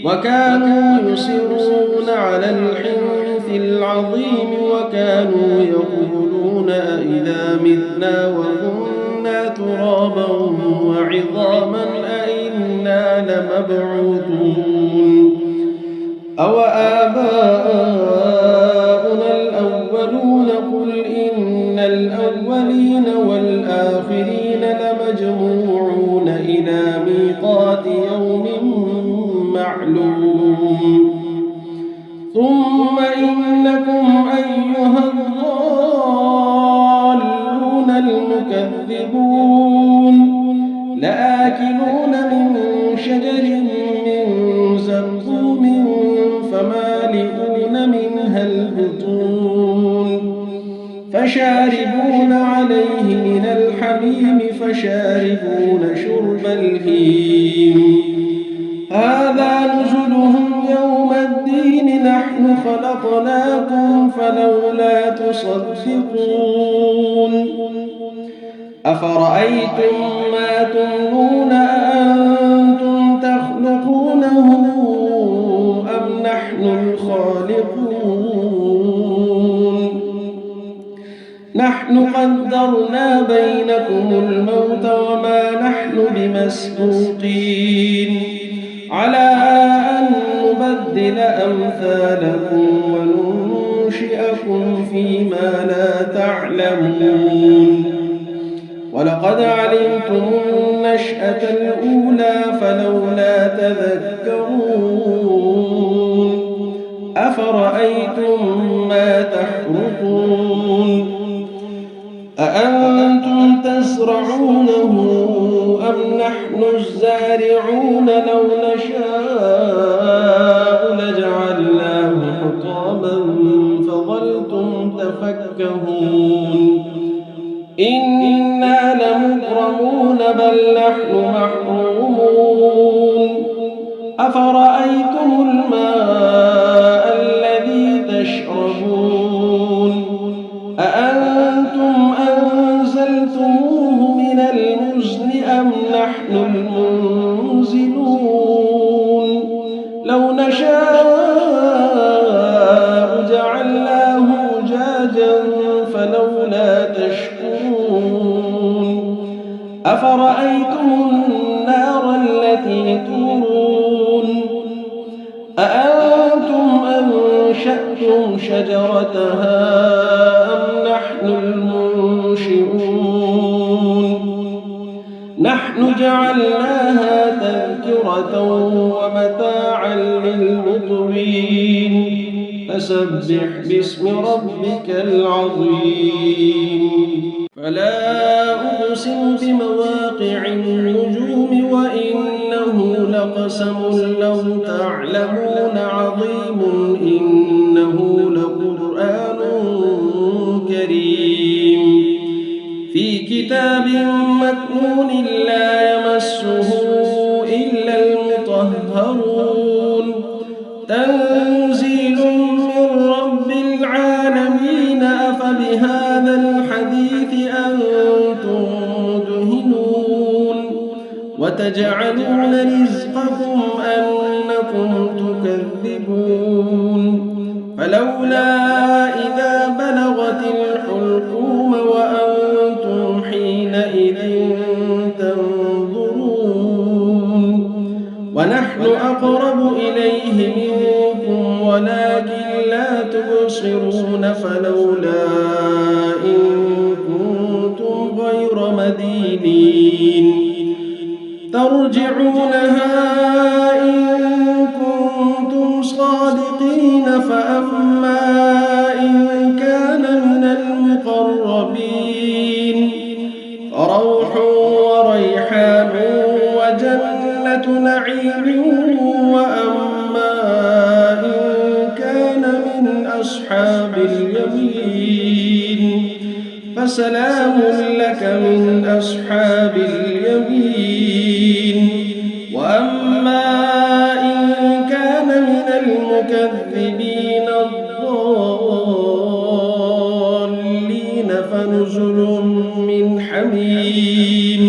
وكانوا يصرون على الحنث العظيم وكانوا يقولون أئذا متنا وكنا ترابا وعظاما أئنا لمبعوثون أو آباؤنا الأولون قل إن الأولين والآخرين لمجموعون إلى ميقات يوم معلوم ثم إنكم أيها الضالون المكذبون لآكلون من شجر من زقوم فمالئون منها البطون فشاربون عليه من الحميم فشاربون شرب الهيم هذا نزلهم يوم الدين نحن خلقناكم فلولا تصدقون أفرأيتم ما تمنون أأنتم تخلقونه أم نحن الخالقون نحن قدرنا بينكم الموت وما نحن بمسبوقين على أن نستبدل أمثالكم وننشئكم فيما لا تعلمون ولقد علمتم النشأة الأولى فلولا تذكرون أفرأيتم ما تحرثون أأنتم تزرعونه أم نحن الزارعون لو نشاء لجعلناه حطاما فظلتم تفكهون إنا لمغرمون بل نحن محرومون أفرأيتم الماء الذي تشربون أأنتم أنزلتموه من المزن أم نحن المنزلون لو نشاء جعلناه أجاجا فلولا تشكرون أفرأيتم النار التي تورون أأنتم أنشأتم شجرتها أم نحن المنشئون نحن جعلناها تذكرة ومتاعا للمقوين فسبح باسم ربك العظيم فلا أقسم بمواقع النجوم وإنه لقسم لو تعلمون عظيم إنه لقرآن كريم في كتاب مكنون لا يمسه إلا المطهرون تنزيل من رب العالمين أفبهذا الحديث أنتم مدهنون وتجعلون رزقكم أنكم تكذبون فلولا إذا بلغت الحلقوم وأنتم حينئذ تنظرون ونحن أقرب إليه منكم ولكن لا تبصرون فلولا إن كنتم غير مدينين ترجعونها إن كنتم صادقين فأما إن كان من المقربين فروح وريحان وجنة نعيم وأما إن كان من أصحاب اليمين فسلام لك من أصحاب اليمين وأما إن كان من المكذبين الضالين فنزل من حميم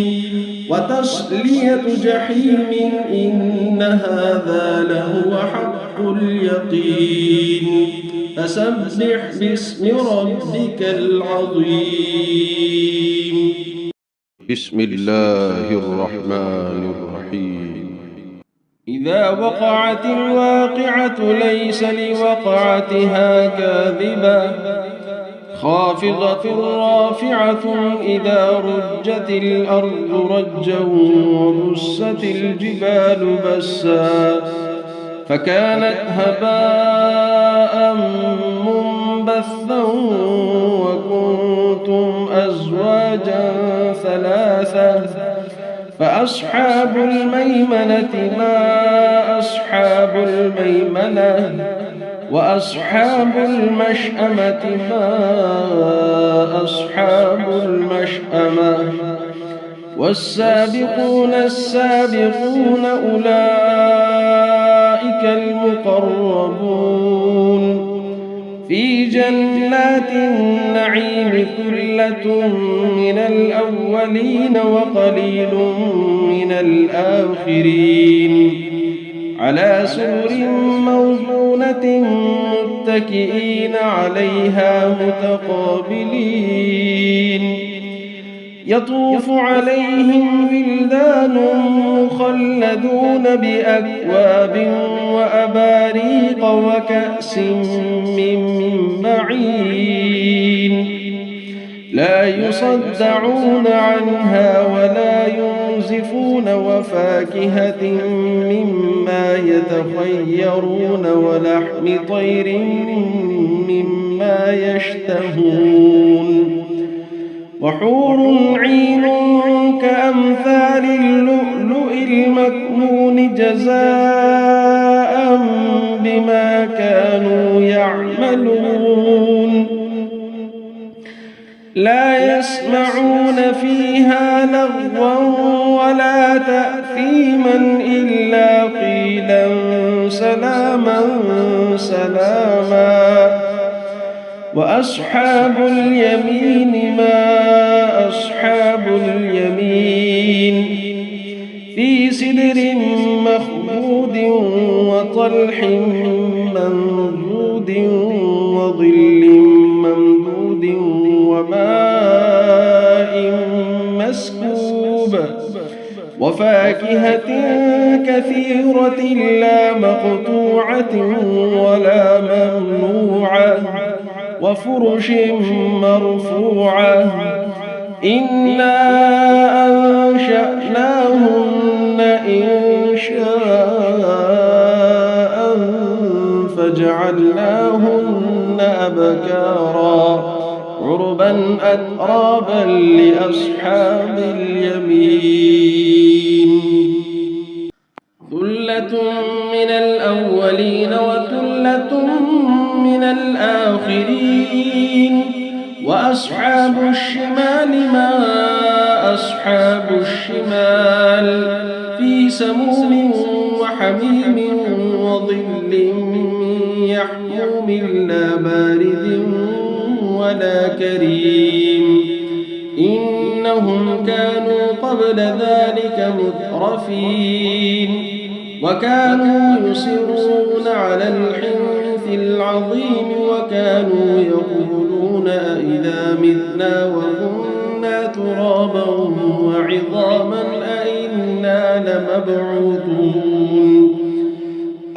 وتصلية جحيم إن هذا لهو حق اليقين فسبح باسم ربك العظيم بسم الله الرحمن الرحيم إذا وقعت الواقعة ليس لوقعتها كاذبة خافضة رافعة إذا رجت الأرض رجا وبست الجبال بسا فكانت هباء منبثا وكنتم أزواجا ثلاثة فأصحاب الميمنة ما أصحاب الميمنة وأصحاب المشأمة ما أصحاب المشأمة والسابقون السابقون أولئك المقربون في جنات النعيم ثلة من الأولين وقليل من الآخرين على سرر موضونة متكئين عليها متقابلين يطوف عليهم ولدان مخلدون بأكواب وأباريق وكأس من معين لا يصدعون عنها ولا ينزفون وفاكهة مما يتخيرون ولحم طير مما يشتهون وحور عين كأمثال اللؤلؤ المكنون جزاء بما كانوا يعملون لا يسمعون فيها لغوا ولا تأثيما إلا قيلا سلاما سلاما وأصحاب اليمين ما أصحاب اليمين في سدر مخضود وطلح منضود وظل ممدود وماء مسكوب وفاكهة كثيرة لا مقطوعة ولا ممنوعة وفرش مرفوعة إنا أنشأناهن إنشاء فجعلناهن أبكارا عربا أترابا لأصحاب اليمين ثلة من الأولين وثلة من الآخرين وأصحاب الشمال ما أصحاب الشمال في سموم وحميم وظل من يحموم لا بارد ولا كريم إنهم كانوا قبل ذلك مترفين وكانوا يصرون على الحنث العظيم وكانوا يقولون أئذا متنا وكنا ترابا وعظاما أئنا لمبعوثون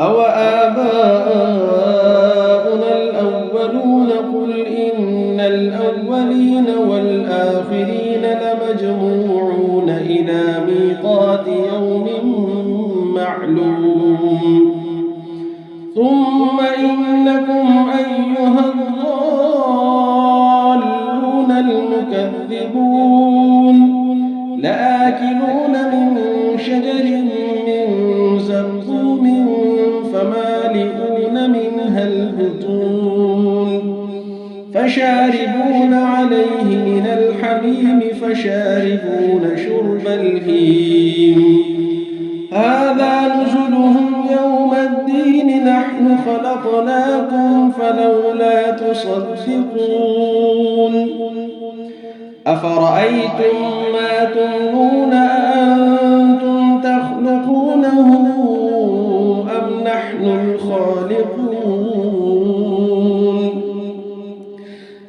أو آباؤنا الأولون قل إن الأولين والآخرين لمجموعون إلى ميقات يوم معلوم ثم إنكم أيها الضالون المكذبون لآكلون من شجر من زقوم فمالئون منها البطون فشاربون عليه من الحميم فشاربون شرب الهيم هذا نزلهم يوم الدين نحن خلقناكم فلولا تصدقون أفرأيتم ما تمنون أأنتم تخلقونه أم نحن الخالقون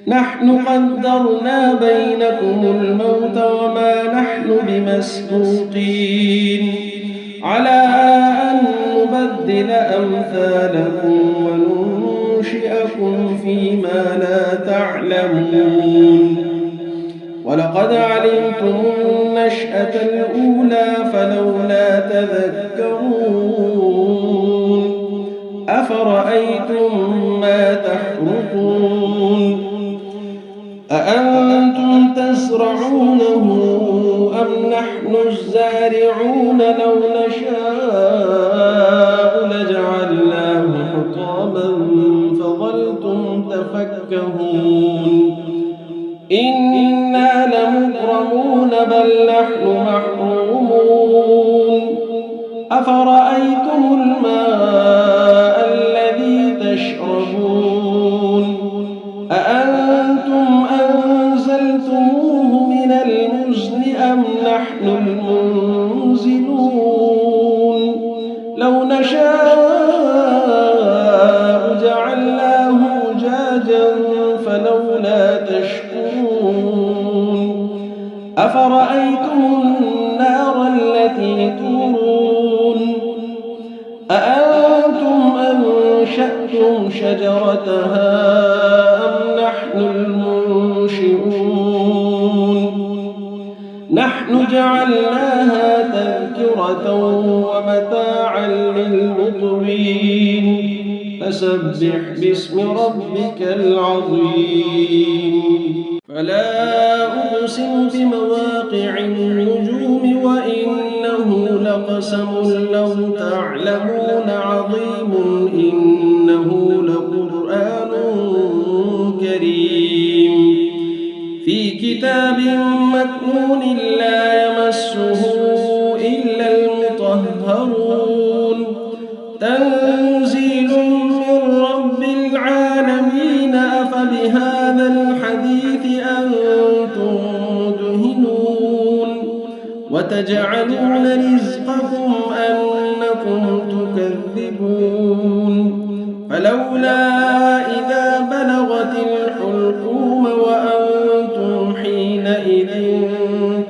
نحن قدرنا بينكم الموت وما نحن بمسبوقين على أن نبدل أمثالكم وننشئكم فيما لا تعلمون ولقد علمتم النشأة الأولى فلولا تذكرون أفرأيتم ما تحرثون أأنتم تزرعونه أم نحن الزارعون لو نشاء لجعلناه حطاما فظلتم تفكهون إنا لمغرمون بل نحن محرومون أفرأيتم الماء الذي تشربون أأنتم أنزلتموه من المزن أم نحن المنزلون لو نشاء جعلناه أجاجا فلولا تشكرون أفرأيتم النار التي تورون أأنتم أنشأتم شجرتها أم نحن المنشئون نحن جعلناها تذكرة ومتاعا للمقوين فسبح باسم ربك العظيم فلا أقسم بمواقع النجوم وإنه لقسم لو تعلمون عظيم إنه لقرآن كريم في كتاب مكنون لا يمسه إلا المطهرون تنزيل من رب العالمين أفبهذا الحديث أنتم مدهنون وتجعلون رزقكم أنكم تكذبون فلولا إذا بلغت الحلقوم وأنتم حينئذ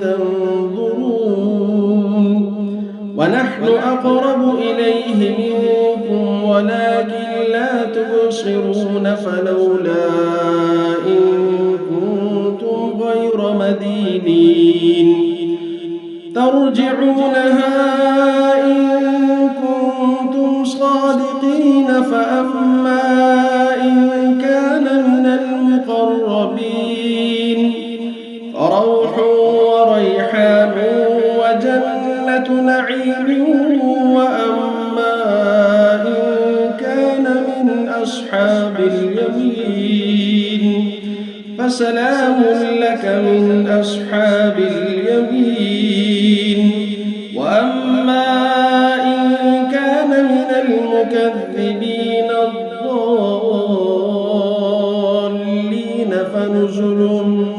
تنظرون ونحن أقرب إليه منكم ولكن لا تبصرون فلولا إن كنتم غير مدينين ترجعونها إن كنتم صادقين فأما إن كان من المقربين فروح وريحان وجنة نعيم وأما إن كان من أصحاب اليمين فسلام لك من أصحاب اليمين وأما إن كان من المكذبين الضالين فنزل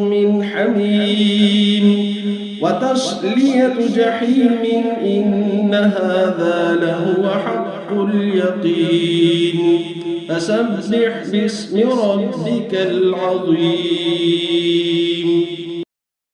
من حميم وتصلية جحيم إن هذا لهو حق اليقين فسبح باسم ربك العظيم